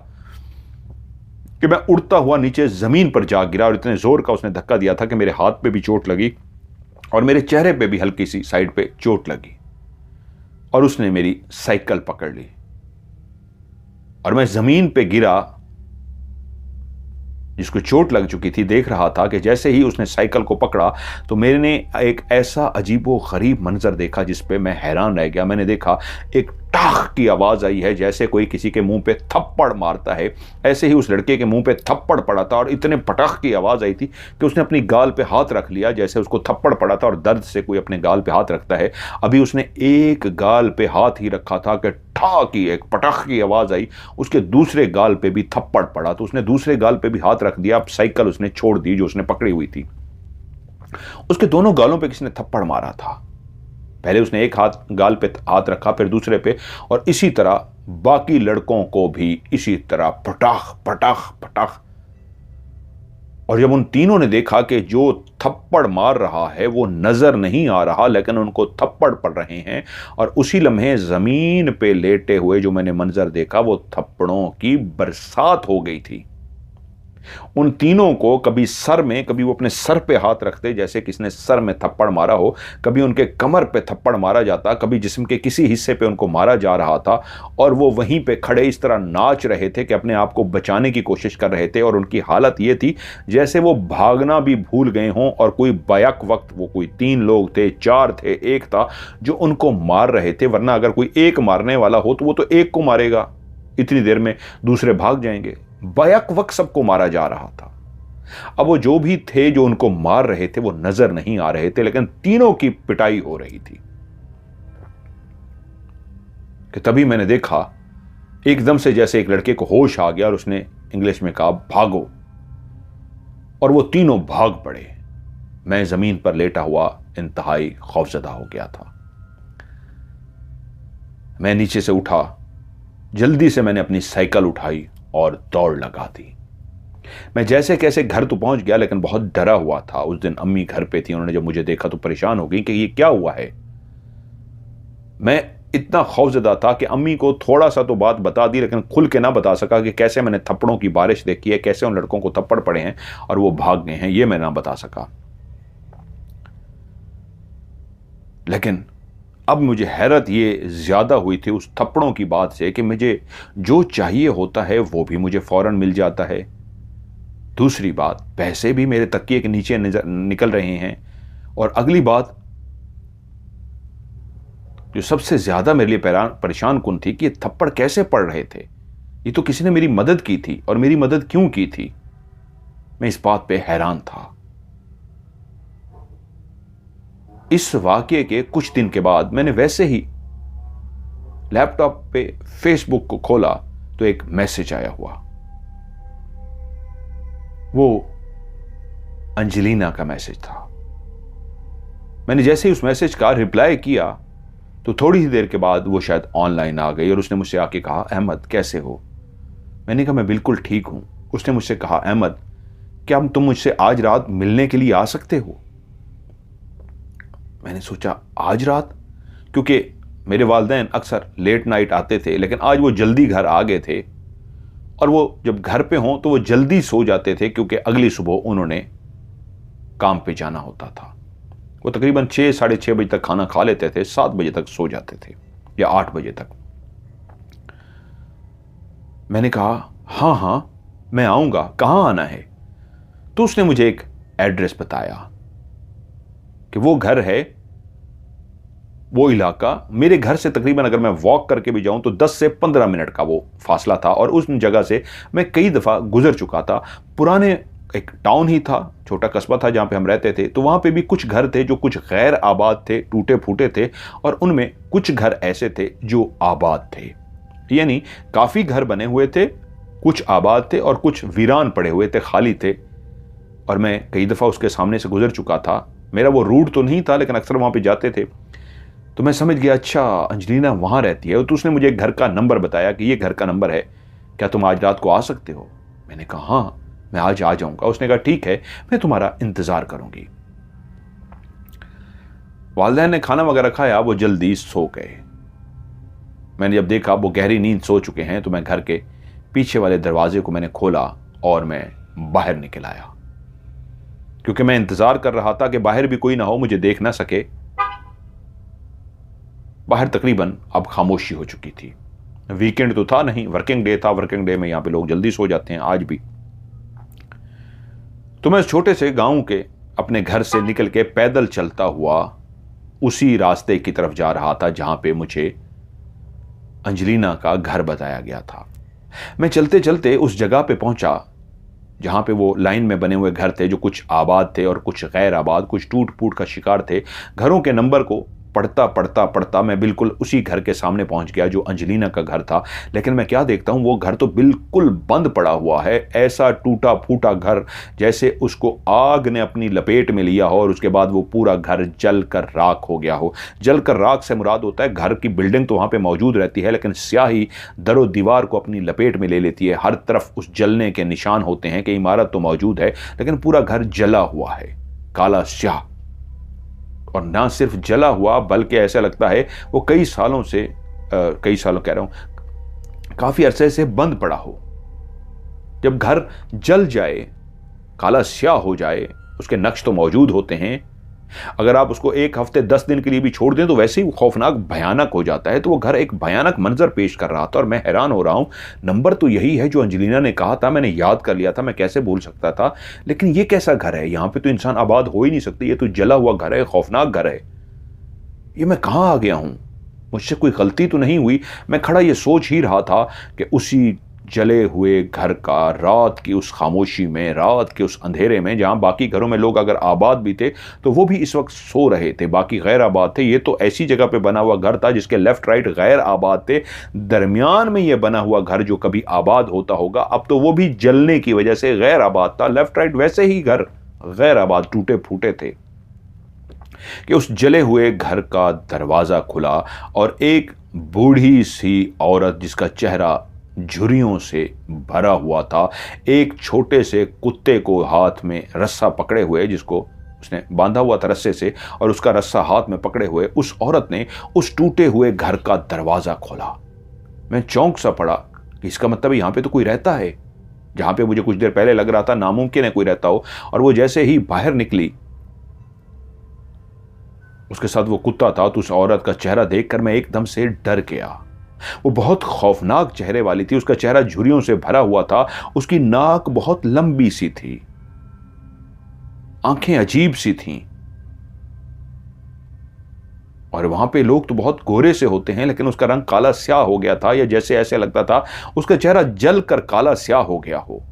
कि मैं उड़ता हुआ नीचे जमीन पर जा गिरा और इतने जोर का उसने धक्का दिया था कि मेरे हाथ पे भी चोट लगी और मेरे चेहरे पे भी हल्की सी साइड पे चोट लगी और उसने मेरी साइकिल पकड़ ली और मैं जमीन पे गिरा। जिसको चोट लग चुकी थी देख रहा था कि जैसे ही उसने साइकिल को पकड़ा तो मैंने एक ऐसा अजीबो गरीब मंजर देखा जिस पे मैं हैरान रह गया। मैंने देखा एक टाख की आवाज आई है, जैसे कोई किसी के मुंह पे थप्पड़ मारता है। ऐसे ही उस लड़के के मुंह पे थप्पड़ पड़ा था और इतने पटाख की आवाज आई थी कि उसने अपनी गाल पे हाथ रख लिया, जैसे उसको थप्पड़ पड़ा था और दर्द से कोई अपने गाल पे हाथ रखता है। अभी उसने एक गाल पे हाथ ही रखा था कि ठा की एक पटाख की आवाज आई। उसके दूसरे गाल पे भी थप्पड़ पड़ा तो उसने दूसरे गाल पे भी हाथ रख दिया। अब साइकिल उसने छोड़ दी जो उसने पकड़ी हुई थी। उसके दोनों गालों पे किसी ने थप्पड़ मारा था। पहले उसने एक हाथ गाल पे हाथ रखा, फिर दूसरे पे, और इसी तरह बाकी लड़कों को भी इसी तरह पटाख पटाख पटाख। और जब उन तीनों ने देखा कि जो थप्पड़ मार रहा है वो नजर नहीं आ रहा लेकिन उनको थप्पड़ पड़ रहे हैं, और उसी लम्हे जमीन पे लेटे हुए जो मैंने मंजर देखा वो थप्पड़ों की बरसात हो गई थी। उन तीनों को कभी सर में, कभी वो अपने सर पे हाथ रखते जैसे किसने सर में थप्पड़ मारा हो, कभी उनके कमर पे थप्पड़ मारा जाता, कभी जिस्म के किसी हिस्से पे उनको मारा जा रहा था और वो वहीं पे खड़े इस तरह नाच रहे थे कि अपने आप को बचाने की कोशिश कर रहे थे। और उनकी हालत ये थी जैसे वो भागना भी भूल गए हों और कोई बैक वक्त वो कोई 3 लोग थे, 4 थे, एक था जो उनको मार रहे थे। वरना अगर कोई एक मारने वाला हो तो वो तो एक को मारेगा, इतनी देर में दूसरे भाग जाएंगे। बैक वक्त सबको मारा जा रहा था। अब वो जो भी थे जो उनको मार रहे थे वो नजर नहीं आ रहे थे, लेकिन तीनों की पिटाई हो रही थी कि तभी मैंने देखा एकदम से जैसे एक लड़के को होश आ गया और उसने इंग्लिश में कहा भागो, और वो तीनों भाग पड़े। मैं जमीन पर लेटा हुआ इंतहाई खौफजदा हो गया था। मैं नीचे से उठा, जल्दी से मैंने अपनी साइकिल उठाई और दौड़ लगा दी। मैं जैसे कैसे घर तो पहुंच गया लेकिन बहुत डरा हुआ था। उस दिन अम्मी घर पे थी, उन्होंने जब मुझे देखा तो परेशान हो गई कि ये क्या हुआ है। मैं इतना खौफजदा था कि अम्मी को थोड़ा सा तो बात बता दी लेकिन खुल के ना बता सका कि कैसे मैंने थप्पड़ों की बारिश देखी है, कैसे उन लड़कों को थप्पड़ पड़े हैं और वो भाग गए हैं, ये मैं ना बता सका। लेकिन अब मुझे हैरत ये ज़्यादा हुई थी उस थप्पड़ों की बात से कि मुझे जो चाहिए होता है वो भी मुझे फ़ौरन मिल जाता है। दूसरी बात, पैसे भी मेरे तकिए के नीचे निकल रहे हैं। और अगली बात जो सबसे ज़्यादा मेरे लिए परेशान कुन थी कि ये थप्पड़ कैसे पड़ रहे थे। ये तो किसी ने मेरी मदद की थी, और मेरी मदद क्यों की थी, मैं इस बात पे हैरान था। इस वाकये के कुछ दिन के बाद मैंने वैसे ही लैपटॉप पे फेसबुक को खोला तो एक मैसेज आया हुआ। वो अंजेलिना का मैसेज था। मैंने जैसे ही उस मैसेज का रिप्लाई किया तो थोड़ी ही देर के बाद वो शायद ऑनलाइन आ गई और उसने मुझसे आके कहा, अहमद कैसे हो? मैंने कहा मैं बिल्कुल ठीक हूं। उसने मुझसे कहा, अहमद क्या तुम मुझसे आज रात मिलने के लिए आ सकते हो? मैंने सोचा आज रात, क्योंकि मेरे वालिदैन अक्सर लेट नाइट आते थे लेकिन आज वो जल्दी घर आ गए थे, और वो जब घर पे हों तो वो जल्दी सो जाते थे क्योंकि अगली सुबह उन्होंने काम पे जाना होता था। वो तकरीबन 6 साढ़े 6 बजे तक खाना खा लेते थे, 7 बजे तक सो जाते थे या 8 बजे तक। मैंने कहा हाँ हाँ मैं आऊँगा, कहाँ आना है? तो उसने मुझे एक एड्रेस बताया कि वो घर है, वो इलाका मेरे घर से तकरीबन अगर मैं वॉक करके भी जाऊं तो 10 से 15 मिनट का वो फासला था, और उस जगह से मैं कई दफ़ा गुजर चुका था। पुराने एक टाउन ही था, छोटा कस्बा था जहाँ पे हम रहते थे, तो वहाँ पे भी कुछ घर थे जो कुछ गैर आबाद थे, टूटे फूटे थे, और उनमें कुछ घर ऐसे थे जो आबाद थे। थी, यानी काफ़ी घर बने हुए थे, कुछ आबाद थे और कुछ वीरान पड़े हुए थे, खाली थे। और मैं कई दफ़ा उसके सामने से गुजर चुका था। मेरा वो रूट तो नहीं था, लेकिन अक्सर वहाँ पे जाते थे। तो मैं समझ गया, अच्छा अंजलिना वहाँ रहती है। तो उसने मुझे एक घर का नंबर बताया कि ये घर का नंबर है, क्या तुम आज रात को आ सकते हो? मैंने कहा हाँ, मैं आज आ जाऊँगा। उसने कहा ठीक है, मैं तुम्हारा इंतज़ार करूँगी। वालिदैन ने खाना वगैरह खाया, वो जल्दी सो गए। मैंने जब देखा वो गहरी नींद सो चुके हैं, तो मैं घर के पीछे वाले दरवाजे को मैंने खोला और मैं बाहर निकल आया, क्योंकि मैं इंतजार कर रहा था कि बाहर भी कोई ना हो, मुझे देख ना सके। बाहर तकरीबन अब खामोशी हो चुकी थी। वीकेंड तो था नहीं, वर्किंग डे था। वर्किंग डे में यहां पे लोग जल्दी सो जाते हैं आज भी। तो मैं छोटे से गांव के अपने घर से निकल के पैदल चलता हुआ उसी रास्ते की तरफ जा रहा था जहां पे मुझे अंजलिना का घर बताया गया था। मैं चलते चलते उस जगह पे पहुंचा जहां पे वो लाइन में बने हुए घर थे, जो कुछ आबाद थे और कुछ गैर आबाद, कुछ टूट फूट का शिकार थे। घरों के नंबर को पढ़ता पढ़ता पढ़ता मैं बिल्कुल उसी घर के सामने पहुंच गया जो अंजलिना का घर था। लेकिन मैं क्या देखता हूं, वो घर तो बिल्कुल बंद पड़ा हुआ है। ऐसा टूटा फूटा घर जैसे उसको आग ने अपनी लपेट में लिया हो और उसके बाद वो पूरा घर जल कर राख हो गया हो। जल कर राख से मुराद होता है घर की बिल्डिंग तो वहां पर मौजूद रहती है, लेकिन स्याही दरो दीवार को अपनी लपेट में ले लेती है। हर तरफ उस जलने के निशान होते हैं कि इमारत तो मौजूद है, लेकिन पूरा घर जला हुआ है, काला स्याह। और ना सिर्फ जला हुआ, बल्कि ऐसा लगता है वो कई सालों कह रहा हूं, काफी अरसे से बंद पड़ा हो। जब घर जल जाए, काला स्याह हो जाए, उसके नक्श तो मौजूद होते हैं। अगर आप उसको 1 हफ्ते 10 दिन के लिए भी छोड़ दें तो वैसे ही खौफनाक भयानक हो जाता है। तो वो घर एक भयानक मंजर पेश कर रहा था और मैं हैरान हो रहा हूं। नंबर तो यही है जो अंजलिना ने कहा था, मैंने याद कर लिया था, मैं कैसे भूल सकता था। लेकिन ये कैसा घर है? यहां पे तो इंसान आबाद हो ही नहीं सकती। ये तो जला हुआ घर है, खौफनाक घर है। ये मैं कहां आ गया हूं? मुझसे कोई गलती तो नहीं हुई? मैं खड़ा ये सोच ही रहा था कि उसी जले हुए घर का, रात की उस खामोशी में, रात के उस अंधेरे में, जहां बाकी घरों में लोग अगर आबाद भी थे तो वो भी इस वक्त सो रहे थे, बाकी गैर आबाद थे। ये तो ऐसी जगह पे बना हुआ घर था जिसके लेफ्ट राइट गैर आबाद थे। दरमियान में ये बना हुआ घर जो कभी आबाद होता होगा, अब तो वो भी जलने की वजह से गैर आबाद था। लेफ्ट राइट वैसे ही घर गैर आबाद, टूटे फूटे थे। कि उस जले हुए घर का दरवाजा खुला और एक बूढ़ी सी औरत जिसका चेहरा झुर्रियों से भरा हुआ था, एक छोटे से कुत्ते को हाथ में रस्सा पकड़े हुए, जिसको उसने बांधा हुआ था रस्से से, और उसका रस्सा हाथ में पकड़े हुए उस औरत ने उस टूटे हुए घर का दरवाजा खोला। मैं चौंक सा पड़ा कि इसका मतलब यहां पे तो कोई रहता है, जहां पे मुझे कुछ देर पहले लग रहा था नामुमकिन है कोई रहता हो। और वो जैसे ही बाहर निकली, उसके साथ वो कुत्ता था, तो उस औरत का चेहरा देखकर मैं एकदम से डर गया। वो बहुत खौफनाक चेहरे वाली थी, उसका चेहरा झुर्रियों से भरा हुआ था, उसकी नाक बहुत लंबी सी थी, आंखें अजीब सी थीं। और वहां पे लोग तो बहुत गोरे से होते हैं, लेकिन उसका रंग काला स्याह हो गया था, या जैसे ऐसे लगता था उसका चेहरा जल कर काला स्याह हो गया हो।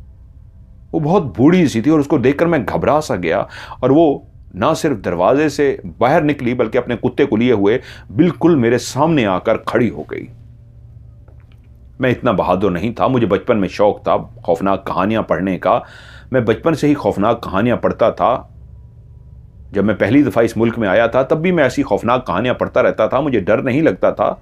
वो बहुत बूढ़ी सी थी और उसको देखकर मैं घबरा सा गया। और वो ना सिर्फ दरवाजे से बाहर निकली, बल्कि अपने कुत्ते को लिए हुए बिल्कुल मेरे सामने आकर खड़ी हो गई। मैं इतना बहादुर नहीं था, मुझे बचपन में शौक था खौफनाक कहानियां पढ़ने का। मैं बचपन से ही खौफनाक कहानियां पढ़ता था। जब मैं पहली दफा इस मुल्क में आया था तब भी मैं ऐसी खौफनाक कहानियां पढ़ता रहता था, मुझे डर नहीं लगता था।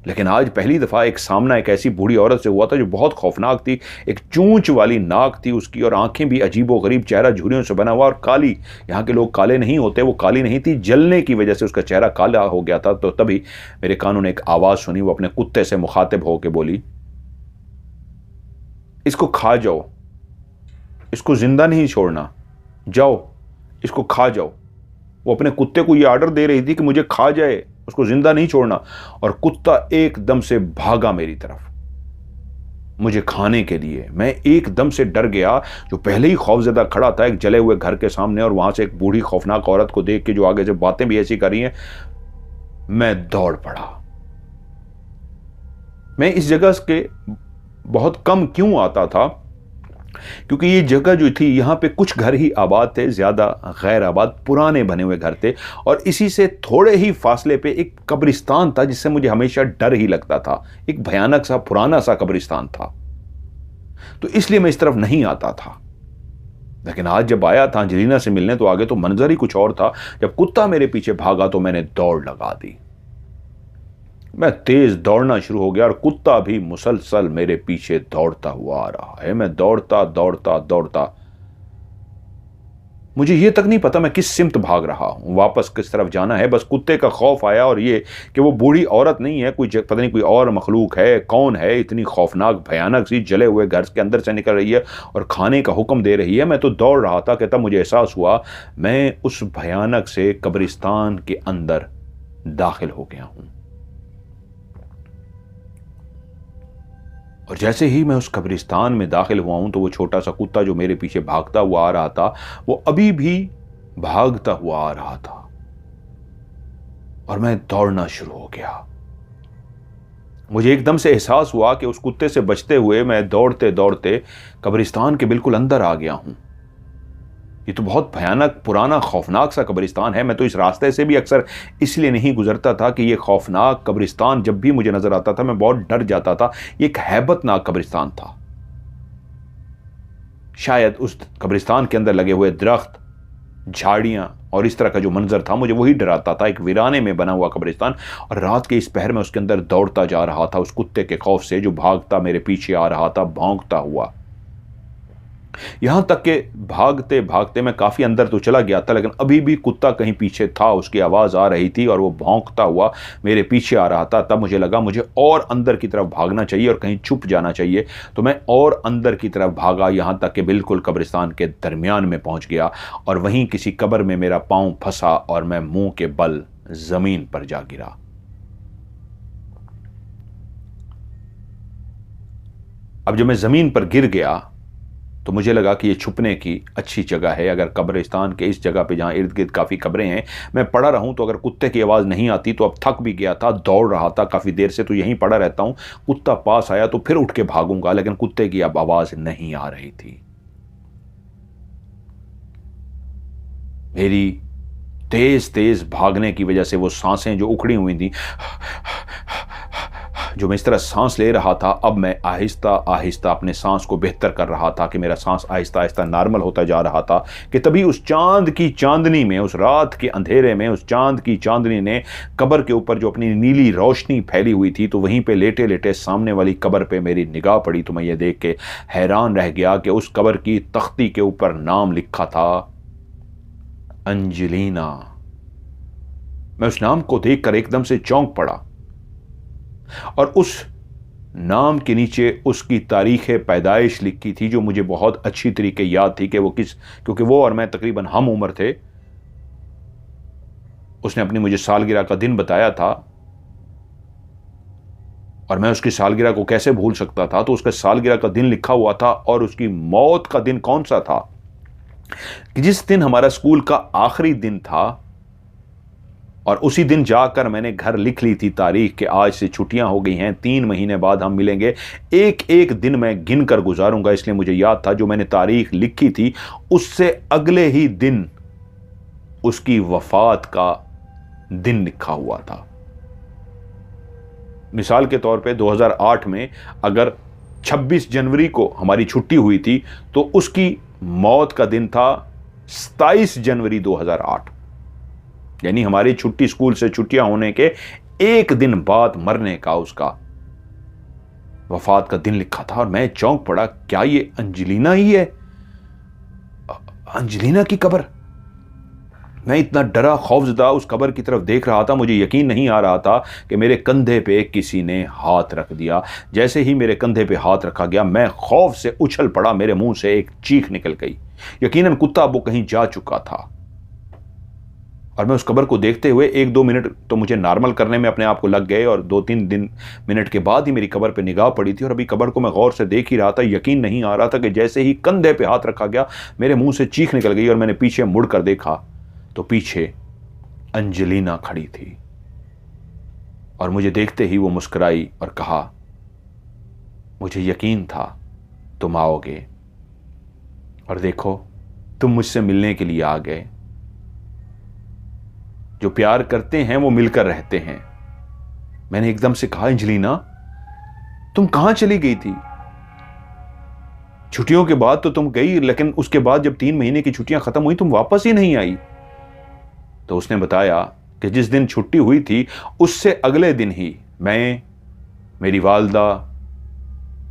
लेकिन आज पहली दफा एक सामना एक ऐसी बूढ़ी औरत से हुआ था जो बहुत खौफनाक थी। एक चूंच वाली नाक थी उसकी, और आंखें भी अजीबोगरीब, चेहरा झुर्रियों से बना हुआ और काली। यहाँ के लोग काले नहीं होते, वो काली नहीं थी, जलने की वजह से उसका चेहरा काला हो गया था। तो तभी मेरे कानों ने एक आवाज सुनी, वो अपने कुत्ते से मुखातिब होकर बोली, इसको खा जाओ, इसको जिंदा नहीं छोड़ना, जाओ इसको खा जाओ। वो अपने कुत्ते को ये आर्डर दे रही थी कि मुझे खा जाए, उसको जिंदा नहीं छोड़ना। और कुत्ता एकदम से भागा मेरी तरफ मुझे खाने के लिए। मैं एकदम से डर गया, जो पहले ही खौफजदा खड़ा था एक जले हुए घर के सामने, और वहां से एक बूढ़ी खौफनाक औरत को देख के जो आगे से बातें भी ऐसी कर रही हैं, मैं दौड़ पड़ा। मैं इस जगह के बहुत कम क्यों आता था, क्योंकि ये जगह जो थी यहाँ पे कुछ घर ही आबाद थे, ज़्यादा गैर आबाद पुराने बने हुए घर थे, और इसी से थोड़े ही फासले पे एक कब्रिस्तान था जिससे मुझे हमेशा डर ही लगता था। एक भयानक सा पुराना सा कब्रिस्तान था, तो इसलिए मैं इस तरफ नहीं आता था। लेकिन आज जब आया था अंजलिना से मिलने तो आगे तो मंजर ही कुछ और था। जब कुत्ता मेरे पीछे भागा तो मैंने दौड़ लगा दी। मैं तेज दौड़ना शुरू हो गया और कुत्ता भी मुसलसल मेरे पीछे दौड़ता हुआ आ रहा है। मैं दौड़ता दौड़ता दौड़ता, मुझे ये तक नहीं पता मैं किस सिमत भाग रहा हूं, वापस किस तरफ जाना है। बस कुत्ते का खौफ आया और ये कि वो बूढ़ी औरत नहीं है, कोई पता नहीं कोई और मखलूक है, कौन है, इतनी खौफनाक भयानक सी जले हुए घर के अंदर से निकल रही है और खाने का हुक्म दे रही है। मैं तो दौड़ रहा था कि तब मुझे एहसास हुआ मैं उस भयानक से कब्रिस्तान के अंदर दाखिल हो गया हूं। और जैसे ही मैं उस कब्रिस्तान में दाखिल हुआ हूं तो वो छोटा सा कुत्ता जो मेरे पीछे भागता हुआ आ रहा था वो अभी भी भागता हुआ आ रहा था और मैं दौड़ना शुरू हो गया। मुझे एकदम से एहसास हुआ कि उस कुत्ते से बचते हुए मैं दौड़ते दौड़ते कब्रिस्तान के बिल्कुल अंदर आ गया हूं। ये तो बहुत भयानक पुराना खौफनाक सा कब्रिस्तान है। मैं तो इस रास्ते से भी अक्सर इसलिए नहीं गुजरता था कि ये खौफनाक कब्रिस्तान जब भी मुझे नजर आता था मैं बहुत डर जाता था। ये एक हैबतनाक कब्रिस्तान था। शायद उस कब्रिस्तान के अंदर लगे हुए दरख्त, झाड़ियां और इस तरह का जो मंजर था मुझे वही डराता था। एक वीराने में बना हुआ कब्रिस्तान, और रात के इस पहर में उसके अंदर दौड़ता जा रहा था उस कुत्ते के खौफ से जो भागता मेरे पीछे आ रहा था भौंकता हुआ। यहां तक कि भागते भागते मैं काफी अंदर तो चला गया था, लेकिन अभी भी कुत्ता कहीं पीछे था, उसकी आवाज आ रही थी और वो भौंकता हुआ मेरे पीछे आ रहा था। तब मुझे लगा मुझे और अंदर की तरफ भागना चाहिए और कहीं छुप जाना चाहिए। तो मैं और अंदर की तरफ भागा, यहां तक कि बिल्कुल कब्रिस्तान के दरमियान में पहुंच गया और वहीं किसी कब्र में मेरा पांव फंसा और मैं मुंह के बल जमीन पर जा गिरा। अब जब मैं जमीन पर गिर गया तो मुझे लगा कि ये छुपने की अच्छी जगह है। अगर कब्रिस्तान के इस जगह पे जहाँ इर्द गिर्द काफ़ी कब्रें हैं मैं पड़ा रहूं तो अगर कुत्ते की आवाज़ नहीं आती तो अब थक भी गया था, दौड़ रहा था काफ़ी देर से, तो यहीं पड़ा रहता हूं। कुत्ता पास आया तो फिर उठ के भागूंगा, लेकिन कुत्ते की अब आवाज़ नहीं आ रही थी। मेरी तेज तेज भागने की वजह से वो सांसें जो उखड़ी हुई थी, जो मैं इस तरह सांस ले रहा था, अब मैं आहिस्ता आहिस्ता अपने सांस को बेहतर कर रहा था कि मेरा सांस आहिस्ता आहिस्ता नॉर्मल होता जा रहा था। कि तभी उस चांद की चांदनी में, उस रात के अंधेरे में, उस चांद की चांदनी ने कब्र के ऊपर जो अपनी नीली रोशनी फैली हुई थी, तो वहीं पे लेटे लेटे सामने वाली कब्र पे मेरी निगाह पड़ी। तो मैं ये देख के हैरान रह गया कि उस कब्र की तख्ती के ऊपर नाम लिखा था अंजलिना। मैं उस नाम को देखकर एकदम से चौंक पड़ा और उस नाम के नीचे उसकी तारीख पैदाइश लिखी थी, जो मुझे बहुत अच्छी तरीके याद थी कि वो क्योंकि वो और मैं तकरीबन हम उम्र थे। उसने अपनी मुझे सालगिरह का दिन बताया था और मैं उसकी सालगिरह को कैसे भूल सकता था। तो उसका सालगिरह का दिन लिखा हुआ था और उसकी मौत का दिन कौन सा था कि जिस दिन हमारा स्कूल का आखिरी दिन था, और उसी दिन जाकर मैंने घर लिख ली थी तारीख कि आज से छुट्टियां हो गई हैं, 3 महीने बाद हम मिलेंगे। एक एक दिन मैं गिन कर गुजारूंगा, इसलिए मुझे याद था जो मैंने तारीख लिखी थी उससे अगले ही दिन उसकी वफात का दिन लिखा हुआ था। मिसाल के तौर पे 2008 में अगर 26 जनवरी को हमारी छुट्टी हुई थी तो उसकी मौत का दिन था 27 जनवरी 2008, यानी हमारी छुट्टी, स्कूल से छुट्टियां होने के एक दिन बाद मरने का उसका वफात का दिन लिखा था। और मैं चौंक पड़ा, क्या ये अंजलिना ही है? अंजलिना की कब्र। मैं इतना डरा खौफजदा उस कब्र की तरफ देख रहा था, मुझे यकीन नहीं आ रहा था कि मेरे कंधे पे किसी ने हाथ रख दिया। जैसे ही मेरे कंधे पे हाथ रखा गया मैं खौफ से उछल पड़ा, मेरे मुंह से एक चीख निकल गई। यकीनन कुत्ता वो कहीं जा चुका था और मैं उस कब्र को देखते हुए 1-2 मिनट तो मुझे नॉर्मल करने में अपने आप को लग गए, और 2-3 मिनट के बाद ही मेरी कब्र पे निगाह पड़ी थी और अभी कब्र को मैं गौर से देख ही रहा था। यकीन नहीं आ रहा था कि जैसे ही कंधे पे हाथ रखा गया मेरे मुंह से चीख निकल गई और मैंने पीछे मुड़ कर देखा तो पीछे अंजलिना खड़ी थी और मुझे देखते ही वो मुस्कुराई और कहा, मुझे यकीन था तुम आओगे, और देखो, तुम मुझसे मिलने के लिए आ गए। जो प्यार करते हैं वो मिलकर रहते हैं। मैंने एकदम से कहा, एंजेलिना तुम कहां चली गई थी? छुट्टियों के बाद तो तुम गई, लेकिन उसके बाद जब 3 महीने की छुट्टियां खत्म हुई तुम वापस ही नहीं आई। तो उसने बताया कि जिस दिन छुट्टी हुई थी उससे अगले दिन ही मैं, मेरी वालदा,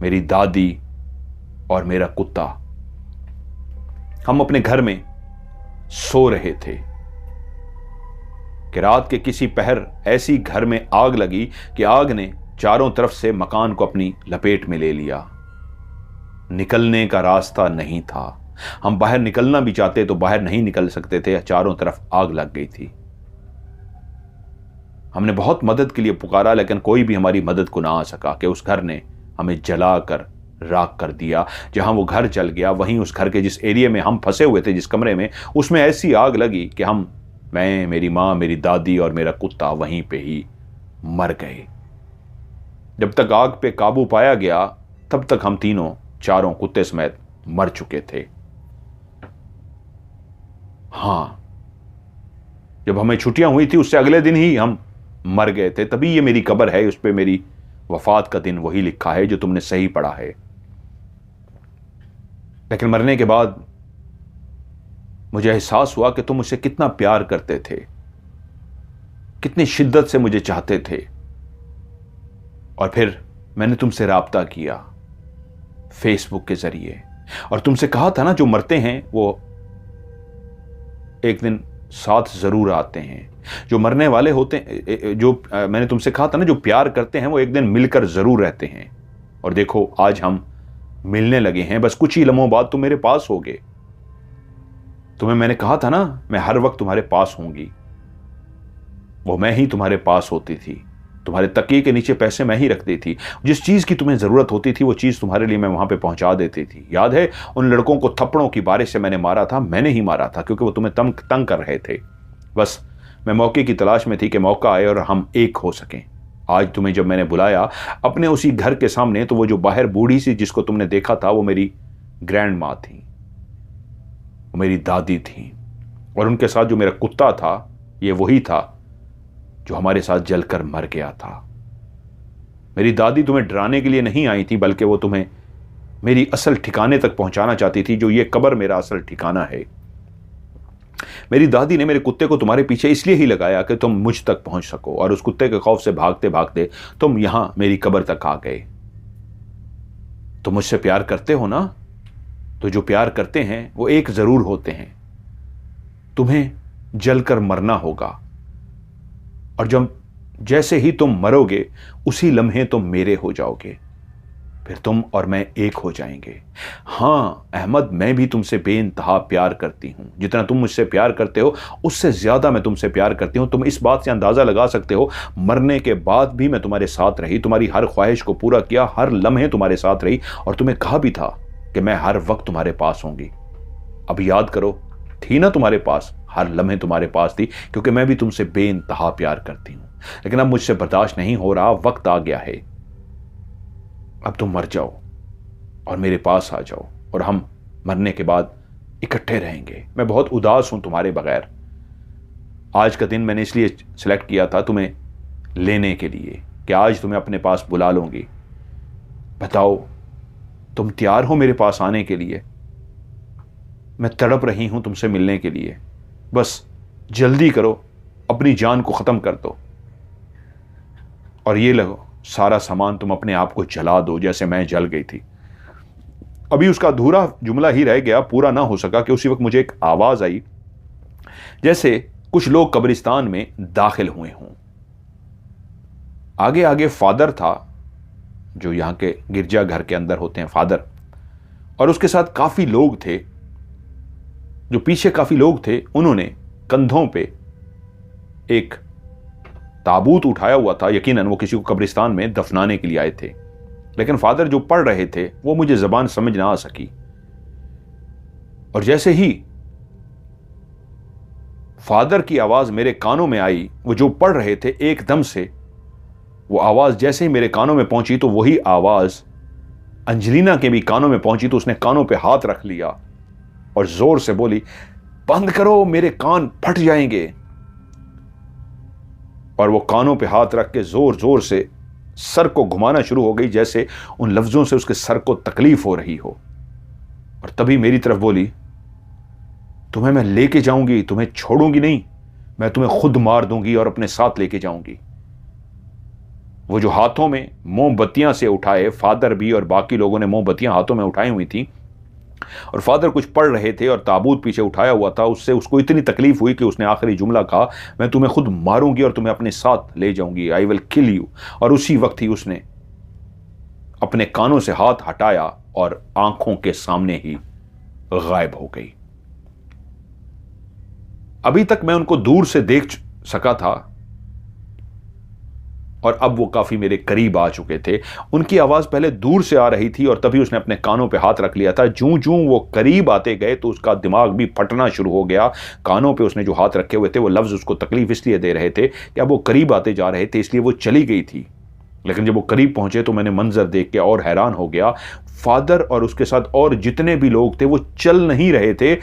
मेरी दादी और मेरा कुत्ता, हम अपने घर में सो रहे थे कि रात के किसी पहर ऐसी घर में आग लगी कि आग ने चारों तरफ से मकान को अपनी लपेट में ले लिया। निकलने का रास्ता नहीं था। हम बाहर निकलना भी चाहते तो बाहर नहीं निकल सकते थे, चारों तरफ आग लग गई थी। हमने बहुत मदद के लिए पुकारा, लेकिन कोई भी हमारी मदद को ना आ सका कि उस घर ने हमें जलाकर राख कर दिया। जहां वो घर जल गया, वहीं उस घर के जिस एरिया में हम फंसे हुए थे, जिस कमरे में, उसमें ऐसी आग लगी कि मैं, मेरी मां, मेरी दादी और मेरा कुत्ता वहीं पे ही मर गए। जब तक आग पे काबू पाया गया तब तक हम चारों कुत्ते समेत मर चुके थे। हां, जब हमें छुट्टियां हुई थी उससे अगले दिन ही हम मर गए थे। तभी ये मेरी कब्र है, उस पे मेरी वफात का दिन वही लिखा है जो तुमने सही पढ़ा है। लेकिन मरने के बाद मुझे एहसास हुआ कि तुम मुझसे कितना प्यार करते थे, कितनी शिद्दत से मुझे चाहते थे। और फिर मैंने तुमसे राब्ता किया फेसबुक के जरिए, और तुमसे कहा था ना, जो मरते हैं वो एक दिन साथ जरूर आते हैं। जो मरने वाले होते हैं, मैंने तुमसे कहा था ना, जो प्यार करते हैं वो एक दिन मिलकर जरूर रहते हैं। और देखो, आज हम मिलने लगे हैं। बस कुछ ही लम्हों बाद तुम मेरे पास होगे। तुम्हें मैंने कहा था ना, मैं हर वक्त तुम्हारे पास होंगी। वो मैं ही तुम्हारे पास होती थी। तुम्हारे तकिए के नीचे पैसे मैं ही रखती थी। जिस चीज की तुम्हें जरूरत होती थी वो चीज तुम्हारे लिए मैं वहां पे पहुंचा देती थी। याद है, उन लड़कों को थप्पड़ों की बारिश से मैंने मारा था, मैंने ही मारा था, क्योंकि वो तुम्हें तंग कर रहे थे। बस मैं मौके की तलाश में थी कि मौका आए और हम एक हो सकें। आज तुम्हें जब मैंने बुलाया अपने उसी घर के सामने, तो वो जो बाहर बूढ़ी सी जिसको तुमने देखा था वो मेरी ग्रैंड माँ थी, वो मेरी दादी थी। और उनके साथ जो मेरा कुत्ता था, ये वही था जो हमारे साथ जलकर मर गया था। मेरी दादी तुम्हें डराने के लिए नहीं आई थी, बल्कि वो तुम्हें मेरी असल ठिकाने तक पहुंचाना चाहती थी, जो ये कब्र मेरा असल ठिकाना है। मेरी दादी ने मेरे कुत्ते को तुम्हारे पीछे इसलिए ही लगाया कि तुम मुझ तक पहुंच सको, और उस कुत्ते के खौफ से भागते भागते तुम यहां मेरी कब्र तक आ गए। तुम मुझसे प्यार करते हो ना? तो जो प्यार करते हैं वो एक जरूर होते हैं, तुम्हें जलकर मरना होगा। और जब जैसे ही तुम मरोगे उसी लम्हे तुम मेरे हो जाओगे, फिर तुम और मैं एक हो जाएंगे। हां अहमद, मैं भी तुमसे बेइंतहा प्यार करती हूं। जितना तुम मुझसे प्यार करते हो उससे ज्यादा मैं तुमसे प्यार करती हूं। तुम इस बात से अंदाजा लगा सकते हो, मरने के बाद भी मैं तुम्हारे साथ रही, तुम्हारी हर ख्वाहिश को पूरा किया, हर लम्हे तुम्हारे साथ रही, और तुम्हें कहा भी था कि मैं हर वक्त तुम्हारे पास होंगी। अब याद करो, थी ना तुम्हारे पास, हर लम्हे तुम्हारे पास थी, क्योंकि मैं भी तुमसे बेइंतहा प्यार करती हूं। लेकिन अब मुझसे बर्दाश्त नहीं हो रहा, वक्त आ गया है। अब तुम मर जाओ और मेरे पास आ जाओ, और हम मरने के बाद इकट्ठे रहेंगे। मैं बहुत उदास हूं तुम्हारे बगैर। आज का दिन मैंने इसलिए सिलेक्ट किया था तुम्हें लेने के लिए कि आज तुम्हें अपने पास बुला लूंगी। बताओ, तुम तैयार हो मेरे पास आने के लिए? मैं तड़प रही हूं तुमसे मिलने के लिए। बस जल्दी करो, अपनी जान को खत्म कर दो, और ये लो सारा सामान, तुम अपने आप को जला दो जैसे मैं जल गई थी। अभी उसका अधूरा जुमला ही रह गया, पूरा ना हो सका कि उसी वक्त मुझे एक आवाज आई जैसे कुछ लोग कब्रिस्तान में दाखिल हुए हों। आगे आगे फादर था, जो यहां के गिरजाघर के अंदर होते हैं फादर, और उसके साथ काफी लोग थे। जो पीछे काफी लोग थे, उन्होंने कंधों पे एक ताबूत उठाया हुआ था। यकीनन वो किसी को कब्रिस्तान में दफनाने के लिए आए थे। लेकिन फादर जो पढ़ रहे थे वो मुझे जबान समझ ना आ सकी, और जैसे ही फादर की आवाज मेरे कानों में आई, वो जो पढ़ रहे थे, एकदम से वो आवाज जैसे ही मेरे कानों में पहुंची, तो वही आवाज एंजेलिना के भी कानों में पहुंची। तो उसने कानों पे हाथ रख लिया और जोर से बोली, बंद करो, मेरे कान फट जाएंगे। और वो कानों पे हाथ रख के जोर जोर से सर को घुमाना शुरू हो गई, जैसे उन लफ्जों से उसके सर को तकलीफ हो रही हो। और तभी मेरी तरफ बोली, तुम्हें मैं लेके जाऊंगी, तुम्हें छोड़ूंगी नहीं, मैं तुम्हें खुद मार दूंगी और अपने साथ लेके जाऊंगी। वो जो हाथों में मोमबत्तियां से उठाए, फादर भी और बाकी लोगों ने मोमबत्तियां हाथों में उठाई हुई थी, और फादर कुछ पढ़ रहे थे और ताबूत पीछे उठाया हुआ था। उससे उसको इतनी तकलीफ हुई कि उसने आखिरी जुमला कहा, मैं तुम्हें खुद मारूंगी और तुम्हें अपने साथ ले जाऊंगी, आई विल किल यू। और उसी वक्त ही उसने अपने कानों से हाथ हटाया और आंखों के सामने ही गायब हो गई। अभी तक मैं उनको दूर से देख सका था और अब वो काफी मेरे करीब आ चुके थे। उनकी आवाज पहले दूर से आ रही थी और तभी उसने अपने कानों पे हाथ रख लिया था। जूं जूं वो करीब आते गए तो उसका दिमाग भी फटना शुरू हो गया। कानों पे उसने जो हाथ रखे हुए थे वो लफ्ज उसको तकलीफ इसलिए दे रहे थे कि अब वो करीब आते जा रहे थे, इसलिए वो चली गई थी। लेकिन जब वो करीब पहुंचे तो मैंने मंजर देख के और हैरान हो गया। फादर और उसके साथ और जितने भी लोग थे वो चल नहीं रहे थे,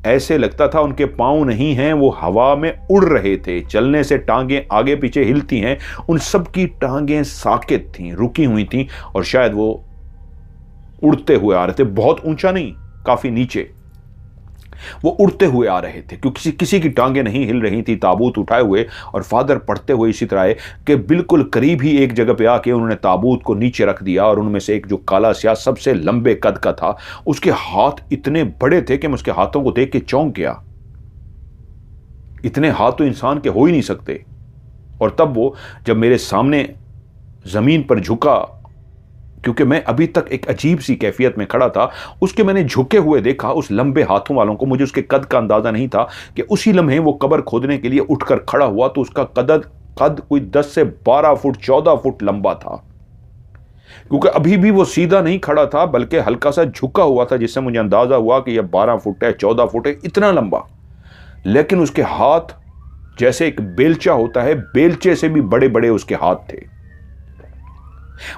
ऐसे लगता था उनके पांव नहीं हैं, वो हवा में उड़ रहे थे। चलने से टांगें आगे पीछे हिलती हैं, उन सब की टांगें साकित थीं, रुकी हुई थीं, और शायद वो उड़ते हुए आ रहे थे। बहुत ऊंचा नहीं, काफी नीचे वो उड़ते हुए आ रहे थे, क्योंकि किसी की टांगें नहीं हिल रही थी। ताबूत उठाए हुए और फादर पढ़ते हुए इसी तरह आए कि बिल्कुल करीब ही एक जगह पे आके उन्होंने ताबूत को नीचे रख दिया। और उनमें से एक जो काला स्याह सबसे लंबे कद का था, उसके हाथ इतने बड़े थे कि मैं उसके हाथों को देख के चौंक गया। इतने हाथ तो इंसान के हो ही नहीं सकते। और तब वो जब मेरे सामने जमीन पर झुका, क्योंकि मैं अभी तक एक अजीब सी कैफियत में खड़ा था, उसके मैंने झुके हुए देखा उस लंबे हाथों वालों को। मुझे उसके कद का अंदाजा नहीं था कि उसी लम्हे वो कब्र खोदने के लिए उठकर खड़ा हुआ तो उसका कद कोई 10 से 12 फुट 14 फुट लंबा था। क्योंकि अभी भी वो सीधा नहीं खड़ा था, बल्कि हल्का सा झुका हुआ था, जिससे मुझे अंदाजा हुआ कि यह 12 फुट है, 14 फुट है, इतना लंबा। लेकिन उसके हाथ जैसे एक बेलचा होता है, बेलचे से भी बड़े बड़े उसके हाथ थे।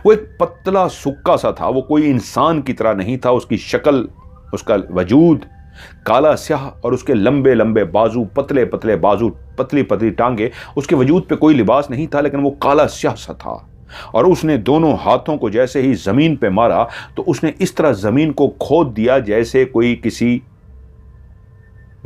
वो एक पतला सुक्का सा था, वो कोई इंसान की तरह नहीं था। उसकी शक्ल, उसका वजूद काला स्याह, और उसके लंबे लंबे बाजू, पतले पतले बाजू, पतली पतली टांगे। उसके वजूद पे कोई लिबास नहीं था, लेकिन वो काला स्याह सा था। और उसने दोनों हाथों को जैसे ही जमीन पे मारा तो उसने इस तरह जमीन को खोद दिया जैसे कोई किसी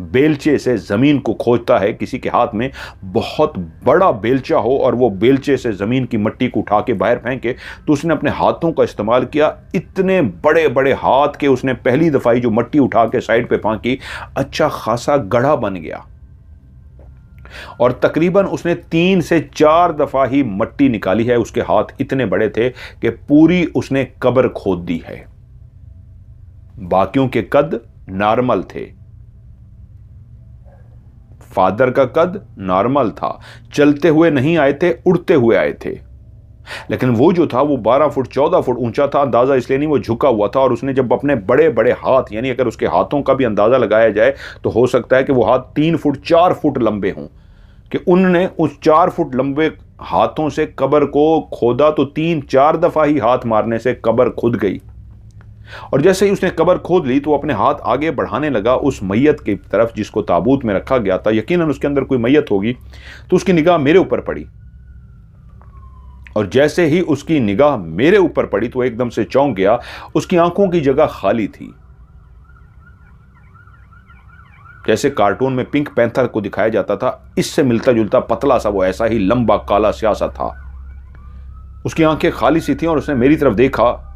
बेलचे से जमीन को खोदता है। किसी के हाथ में बहुत बड़ा बेलचा हो और वो बेलचे से जमीन की मिट्टी को उठा के बाहर फेंके, तो उसने अपने हाथों का इस्तेमाल किया। इतने बड़े बड़े हाथ के उसने पहली दफा जो मिट्टी उठा के साइड पे फेंकी, अच्छा खासा गड्ढा बन गया। और तकरीबन उसने 3 से 4 दफा ही मिट्टी निकाली है। उसके हाथ इतने बड़े थे कि पूरी उसने कब्र खोद दी है। बाकियों के कद नॉर्मल थे, फादर का कद नॉर्मल था। चलते हुए नहीं आए थे, उड़ते हुए आए थे। लेकिन वो जो था वो 12 फुट 14 फुट ऊंचा था। अंदाजा इसलिए नहीं, वो झुका हुआ था। और उसने जब अपने बड़े बड़े हाथ, यानी अगर उसके हाथों का भी अंदाजा लगाया जाए तो हो सकता है कि वो हाथ 3 फुट 4 फुट लंबे हों, कि उनने उस 4 फुट लंबे हाथों से कब्र को खोदा। तो 3-4 दफा ही हाथ मारने से कब्र खुद गई। और जैसे ही उसने कब्र खोद ली तो अपने हाथ आगे बढ़ाने लगा उस मैयत की तरफ जिसको ताबूत में रखा गया था। यकीनन उसके अंदर कोई मैयत होगी। तो उसकी निगाह मेरे ऊपर पड़ी, और जैसे ही उसकी निगाह मेरे ऊपर पड़ी तो एकदम से चौंक गया। उसकी आंखों की जगह खाली थी। जैसे कार्टून में पिंक पैंथर को दिखाया जाता था, इससे मिलता जुलता पतला सा वो ऐसा ही लंबा काला स्याह सा था। उसकी आंखें खाली सी थी और उसने मेरी तरफ देखा।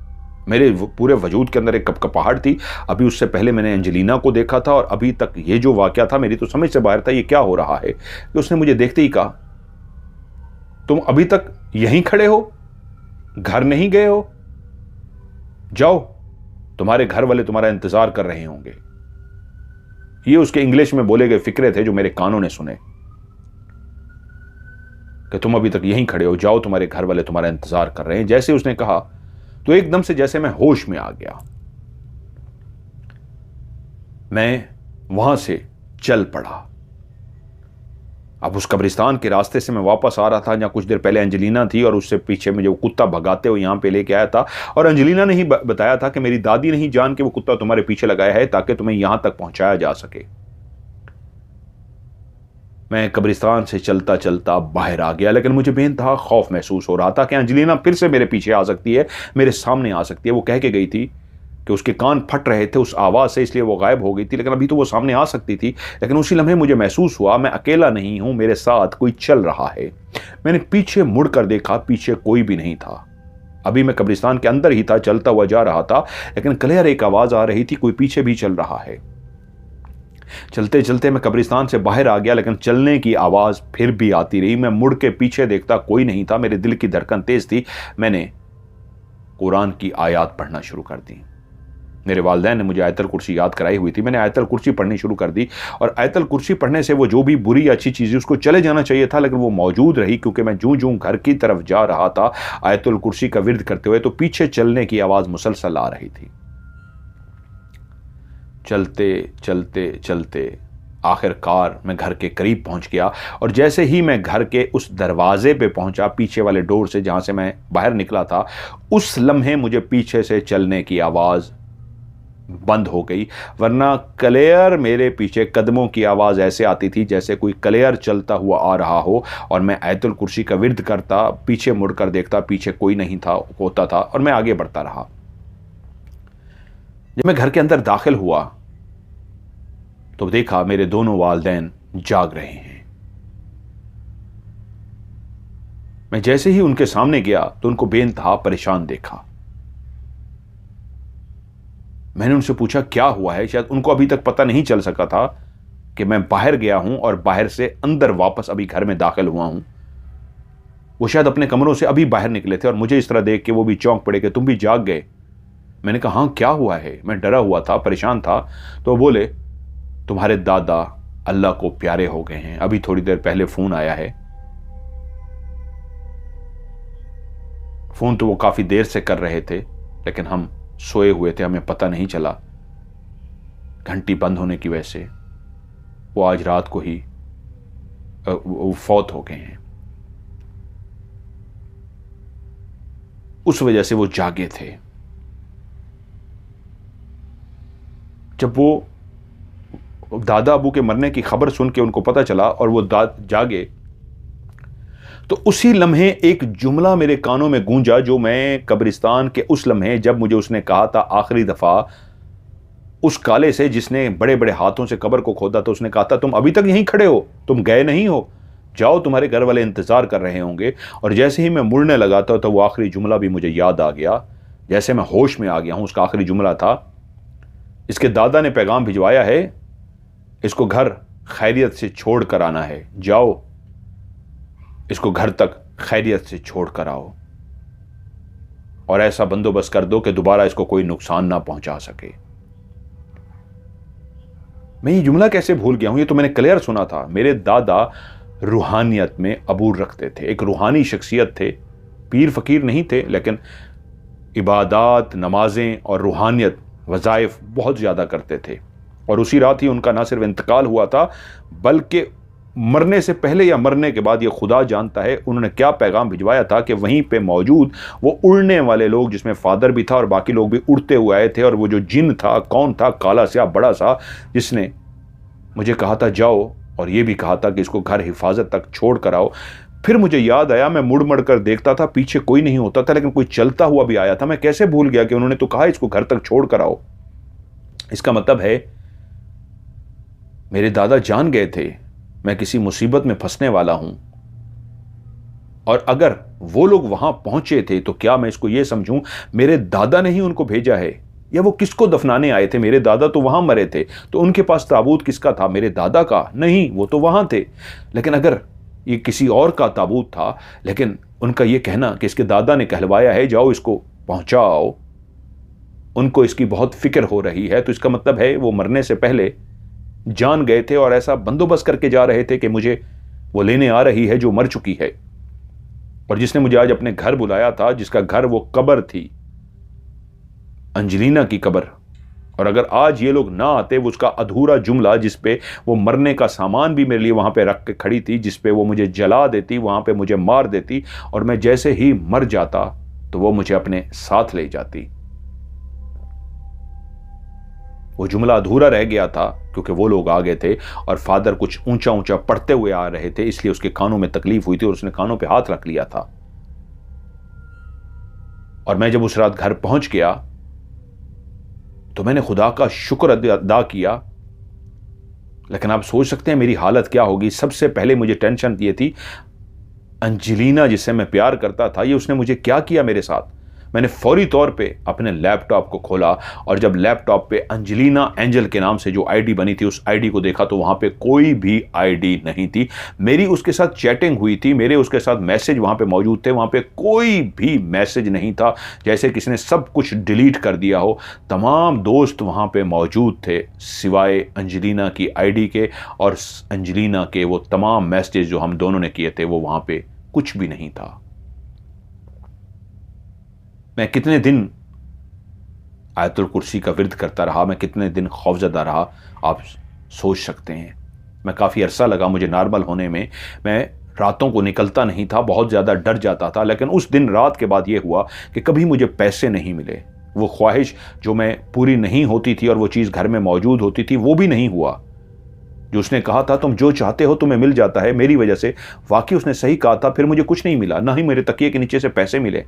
मेरे पूरे वजूद के अंदर एक कपकपाहट थी। अभी उससे पहले मैंने एंजेलिना को देखा था, और अभी तक ये जो वाकया था मेरी तो समझ से बाहर था, ये क्या हो रहा है। कि उसने मुझे देखते ही कहा, तुम अभी तक यहीं खड़े हो, घर नहीं गए हो? जाओ, तुम्हारे घर वाले तुम्हारा इंतजार कर रहे होंगे। ये उसके इंग्लिश में बोले गए फिक्रे थे जो मेरे कानों ने सुने, कि तुम अभी तक यहीं खड़े हो, जाओ, तुम्हारे घर वाले तुम्हारा इंतजार कर रहे हैं। जैसे उसने कहा तो एकदम से जैसे मैं होश में आ गया। मैं वहां से चल पड़ा। अब उस कब्रिस्तान के रास्ते से मैं वापस आ रहा था जहाँ कुछ देर पहले अंजलिना थी, और उससे पीछे मुझे वो कुत्ता भगाते हुए यहाँ पे लेके आया था। और अंजलिना ने ही बताया था कि मेरी दादी नहीं जान के वो कुत्ता तुम्हारे पीछे लगाया है ताकि तुम्हें यहां तक पहुंचाया जा सके। मैं कब्रिस्तान से चलता चलता बाहर आ गया, लेकिन मुझे बेइंतहा खौफ महसूस हो रहा था कि अंजलिना फिर से मेरे पीछे आ सकती है, मेरे सामने आ सकती है। वो कह के गई थी कि उसके कान फट रहे थे उस आवाज़ से, इसलिए वो गायब हो गई थी, लेकिन अभी तो वो सामने आ सकती थी। लेकिन उसी लम्हे मुझे महसूस हुआ मैं अकेला नहीं हूं, मेरे साथ कोई चल रहा है। मैंने पीछे मुड़कर देखा, पीछे कोई भी नहीं था। अभी मैं कब्रिस्तान के अंदर ही था, चलता हुआ जा रहा था, लेकिन क्लियर एक आवाज़ आ रही थी, कोई पीछे भी चल रहा है। चलते चलते मैं कब्रिस्तान से बाहर आ गया, लेकिन चलने की आवाज़ फिर भी आती रही। मैं मुड़ के पीछे देखता, कोई नहीं था। मेरे दिल की धड़कन तेज थी। मैंने कुरान की आयत पढ़ना शुरू कर दी। मेरे वालिदैन ने मुझे आयतल कुर्सी याद कराई हुई थी। मैंने आयतल कुर्सी पढ़नी शुरू कर दी, और आयतल कुर्सी पढ़ने से वो जो भी बुरी अच्छी चीज़ उसको चले जाना चाहिए था, लेकिन वो मौजूद रही, क्योंकि मैं जूं जूं घर की तरफ जा रहा था आयतल कुर्सी का विर्द करते हुए, तो पीछे चलने की आवाज़ मुसलसल आ रही थी। चलते चलते चलते आखिरकार मैं घर के करीब पहुंच गया, और जैसे ही मैं घर के उस दरवाजे पे पहुंचा, पीछे वाले डोर से जहां से मैं बाहर निकला था, उस लम्हे मुझे पीछे से चलने की आवाज़ बंद हो गई। वरना क्लियर मेरे पीछे कदमों की आवाज़ ऐसे आती थी जैसे कोई क्लियर चलता हुआ आ रहा हो, और मैं आयतुल कुर्सी का विर्द करता, पीछे मुड़कर देखता, पीछे कोई नहीं था होता था, और मैं आगे बढ़ता रहा। जब मैं घर के अंदर दाखिल हुआ तो देखा मेरे दोनों वालिदैन जाग रहे हैं। मैं जैसे ही उनके सामने गया तो उनको बेइंतहा परेशान देखा। मैंने उनसे पूछा क्या हुआ है। शायद उनको अभी तक पता नहीं चल सका था कि मैं बाहर गया हूं और बाहर से अंदर वापस अभी घर में दाखिल हुआ हूं। वो शायद अपने कमरों से अभी बाहर निकले थे, और मुझे इस तरह देख के वो भी चौंक पड़े कि तुम भी जाग गए। मैंने कहा हाँ क्या हुआ है। मैं डरा हुआ था, परेशान था। तो बोले तुम्हारे दादा अल्लाह को प्यारे हो गए हैं, अभी थोड़ी देर पहले फोन आया है। फोन तो वो काफी देर से कर रहे थे, लेकिन हम सोए हुए थे, हमें पता नहीं चला। घंटी बंद होने की वजह से वो आज रात को ही फौत हो गए हैं। उस वजह से वो जागे थे। जब वो दादा अबू के मरने की खबर सुन के उनको पता चला और वो जागे, तो उसी लम्हे एक जुमला मेरे कानों में गूंजा, जो मैं कब्रिस्तान के उस लम्हे जब मुझे उसने कहा था आखिरी दफा उस काले से जिसने बड़े बड़े हाथों से कब्र को खोदा, तो उसने कहा था तुम अभी तक यहीं खड़े हो, तुम गए नहीं हो, जाओ तुम्हारे घर वाले इंतजार कर रहे होंगे। और जैसे ही मैं मुड़ने लगा था तो वो आखिरी जुमला भी मुझे याद आ गया। जैसे मैं होश में आ गया हूं, उसका आखिरी जुमला था, इसके दादा ने पैगाम भिजवाया है, इसको घर खैरियत से छोड़ कर आना है, जाओ इसको घर तक खैरियत से छोड़ कर आओ, और ऐसा बंदोबस्त कर दो कि दोबारा इसको कोई नुकसान ना पहुंचा सके। मैं ये जुमला कैसे भूल गया हूं, ये तो मैंने क्लियर सुना था। मेरे दादा रूहानियत में अबूर रखते थे, एक रूहानी शख्सियत थे, पीर फकीर नहीं थे, लेकिन इबादत, नमाजें और रूहानियत वज़ाइफ बहुत ज़्यादा करते थे। और उसी रात ही उनका ना सिर्फ इंतकाल हुआ था, बल्कि मरने से पहले या मरने के बाद, ये खुदा जानता है उन्होंने क्या पैगाम भिजवाया था कि वहीं पे मौजूद वो उड़ने वाले लोग, जिसमें फादर भी था और बाकी लोग भी उड़ते हुए आए थे, और वो जो जिन था, कौन था, काला सा बड़ा सा, जिसने मुझे कहा था जाओ, और ये भी कहा था कि इसको घर हिफाजत तक छोड़ कर आओ। फिर मुझे याद आया, मैं मुड़ मुड़ कर देखता था, पीछे कोई नहीं होता था, लेकिन कोई चलता हुआ भी आया था। मैं कैसे भूल गया कि उन्होंने तो कहा इसको घर तक छोड़ कर आओ। इसका मतलब है मेरे दादा जान गए थे मैं किसी मुसीबत में फंसने वाला हूं, और अगर वो लोग वहां पहुंचे थे तो क्या मैं इसको ये समझूं मेरे दादा ने ही उनको भेजा है, या वो किसको दफनाने आए थे। मेरे दादा तो वहां मरे थे, तो उनके पास ताबूत किसका था, मेरे दादा का? नहीं, वो तो वहां थे। लेकिन अगर ये किसी और का ताबूत था, लेकिन उनका ये कहना कि इसके दादा ने कहलवाया है जाओ इसको पहुंचाओ, उनको इसकी बहुत फिक्र हो रही है, तो इसका मतलब है वो मरने से पहले जान गए थे और ऐसा बंदोबस्त करके जा रहे थे कि मुझे वो लेने आ रही है जो मर चुकी है, और जिसने मुझे आज अपने घर बुलाया था, जिसका घर वो कब्र थी, अंजलिना की कब्र, और अगर आज ये लोग ना आते, वो उसका अधूरा जुमला जिस पे वो मरने का सामान भी मेरे लिए वहां पे रख के खड़ी थी, जिस पे वो मुझे जला देती, वहां पे मुझे मार देती, और मैं जैसे ही मर जाता तो वो मुझे अपने साथ ले जाती। वो जुमला अधूरा रह गया था क्योंकि वो लोग आ गए थे और फादर कुछ ऊंचा ऊंचा पढ़ते हुए आ रहे थे, इसलिए उसके कानों में तकलीफ हुई थी और उसने कानों पे हाथ रख लिया था। और मैं जब उस रात घर पहुंच गया तो मैंने खुदा का शुक्र अदा किया। लेकिन आप सोच सकते हैं मेरी हालत क्या होगी। सबसे पहले मुझे टेंशन ये थी, अंजेलिना जिससे मैं प्यार करता था, ये उसने मुझे क्या किया मेरे साथ। मैंने फौरी तौर पे अपने लैपटॉप को खोला और जब लैपटॉप पे अंजेलिना एंजल के नाम से जो आईडी बनी थी उस आईडी को देखा तो वहां पे कोई भी आईडी नहीं थी। मेरी उसके साथ चैटिंग हुई थी, मेरे उसके साथ मैसेज वहां पे मौजूद थे, वहां पे कोई भी मैसेज नहीं था, जैसे किसी ने सब कुछ डिलीट कर दिया हो। तमाम दोस्त वहां पे मौजूद थे सिवाय अंजेलिना की आईडी के, और अंजेलिना के वो तमाम मैसेज जो हम दोनों ने किए थे वो वहां पे कुछ भी नहीं था। मैं कितने दिन आयतुल कुर्सी का विर्द करता रहा, मैं कितने दिन खौफजदा रहा, आप सोच सकते हैं। मैं काफ़ी अरसा लगा मुझे नॉर्मल होने में। मैं रातों को निकलता नहीं था, बहुत ज़्यादा डर जाता था। लेकिन उस दिन रात के बाद ये हुआ कि कभी मुझे पैसे नहीं मिले। वो ख्वाहिश जो मैं पूरी नहीं होती थी और वो चीज़ घर में मौजूद होती थी वो भी नहीं हुआ। जो उसने कहा था तुम जो चाहते हो तुम्हें मिल जाता है, मेरी वजह से वाकई उसने सही कहा था। फिर मुझे कुछ नहीं मिला, ना ही मेरे तकिए के नीचे से पैसे मिले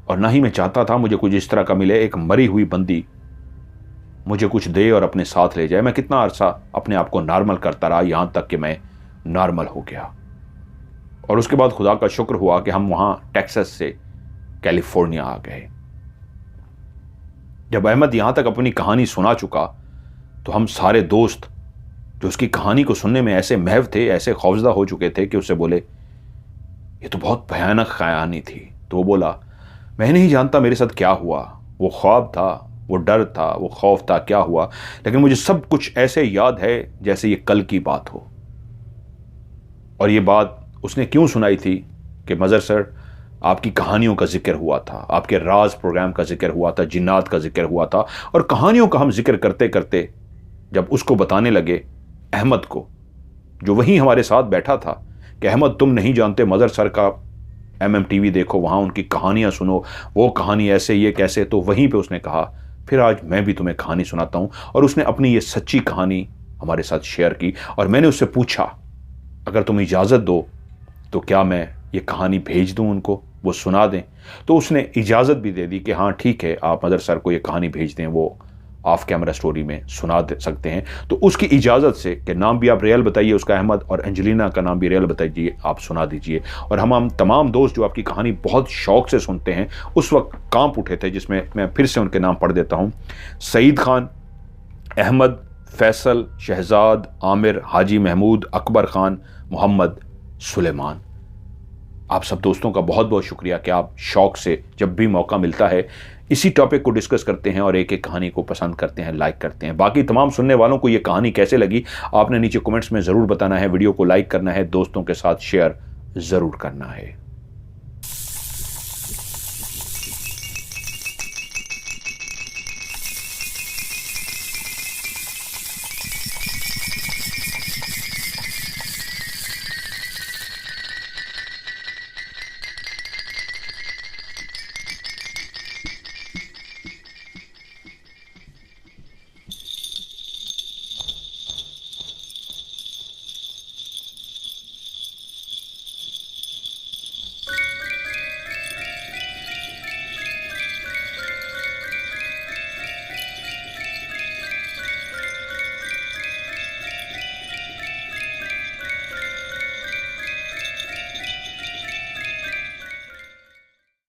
और ना ही मैं चाहता था मुझे कुछ इस तरह का मिले, एक मरी हुई बंदी मुझे कुछ दे और अपने साथ ले जाए। मैं कितना अरसा अपने आप को नॉर्मल करता रहा, यहां तक कि मैं नॉर्मल हो गया। और उसके बाद खुदा का शुक्र हुआ कि हम वहां टेक्सास से कैलिफोर्निया आ गए। जब अहमद यहां तक अपनी कहानी सुना चुका तो हम सारे दोस्त जो उसकी कहानी को सुनने में ऐसे महव थे, ऐसे खौफजदा हो चुके थे कि उससे बोले ये तो बहुत भयानक कहानी थी। तो वो बोला मैं नहीं जानता मेरे साथ क्या हुआ, वो ख्वाब था, वो डर था, वो खौफ था, क्या हुआ, लेकिन मुझे सब कुछ ऐसे याद है जैसे ये कल की बात हो। और ये बात उसने क्यों सुनाई थी कि मज़र सर आपकी कहानियों का जिक्र हुआ था, आपके राज प्रोग्राम का जिक्र हुआ था, जिन्नात का जिक्र हुआ था। और कहानियों का हम जिक्र करते करते जब उसको बताने लगे अहमद को, जो वहीं हमारे साथ बैठा था, कि अहमद तुम नहीं जानते मज़र सर का MMTV देखो, वहाँ उनकी कहानियाँ सुनो, वो कहानी ऐसे ये कैसे। तो वहीं पे उसने कहा फिर आज मैं भी तुम्हें कहानी सुनाता हूँ। और उसने अपनी ये सच्ची कहानी हमारे साथ शेयर की। और मैंने उससे पूछा अगर तुम इजाज़त दो तो क्या मैं ये कहानी भेज दूँ उनको, वो सुना दें। तो उसने इजाज़त भी दे दी कि हाँ ठीक है, आप मदर सर को ये कहानी भेज दें, वो ऑफ कैमरा स्टोरी में सुना सकते हैं। तो उसकी इजाज़त से कि नाम भी आप रियल बताइए उसका अहमद, और एंजेलिना का नाम भी रियल बताइए, आप सुना दीजिए। और हम तमाम दोस्त जो आपकी कहानी बहुत शौक से सुनते हैं उस वक्त कांप उठे थे, जिसमें मैं फिर से उनके नाम पढ़ देता हूँ। सईद खान, अहमद, फैसल, शहजाद, आमिर, हाजी महमूद, अकबर खान, मोहम्मद, सुलेमान। आप सब दोस्तों का बहुत बहुत शुक्रिया कि आप शौक से जब भी मौका मिलता है इसी टॉपिक को डिस्कस करते हैं और एक एक कहानी को पसंद करते हैं, लाइक करते हैं। बाकी तमाम सुनने वालों को ये कहानी कैसे लगी आपने नीचे कमेंट्स में ज़रूर बताना है, वीडियो को लाइक करना है, दोस्तों के साथ शेयर ज़रूर करना है।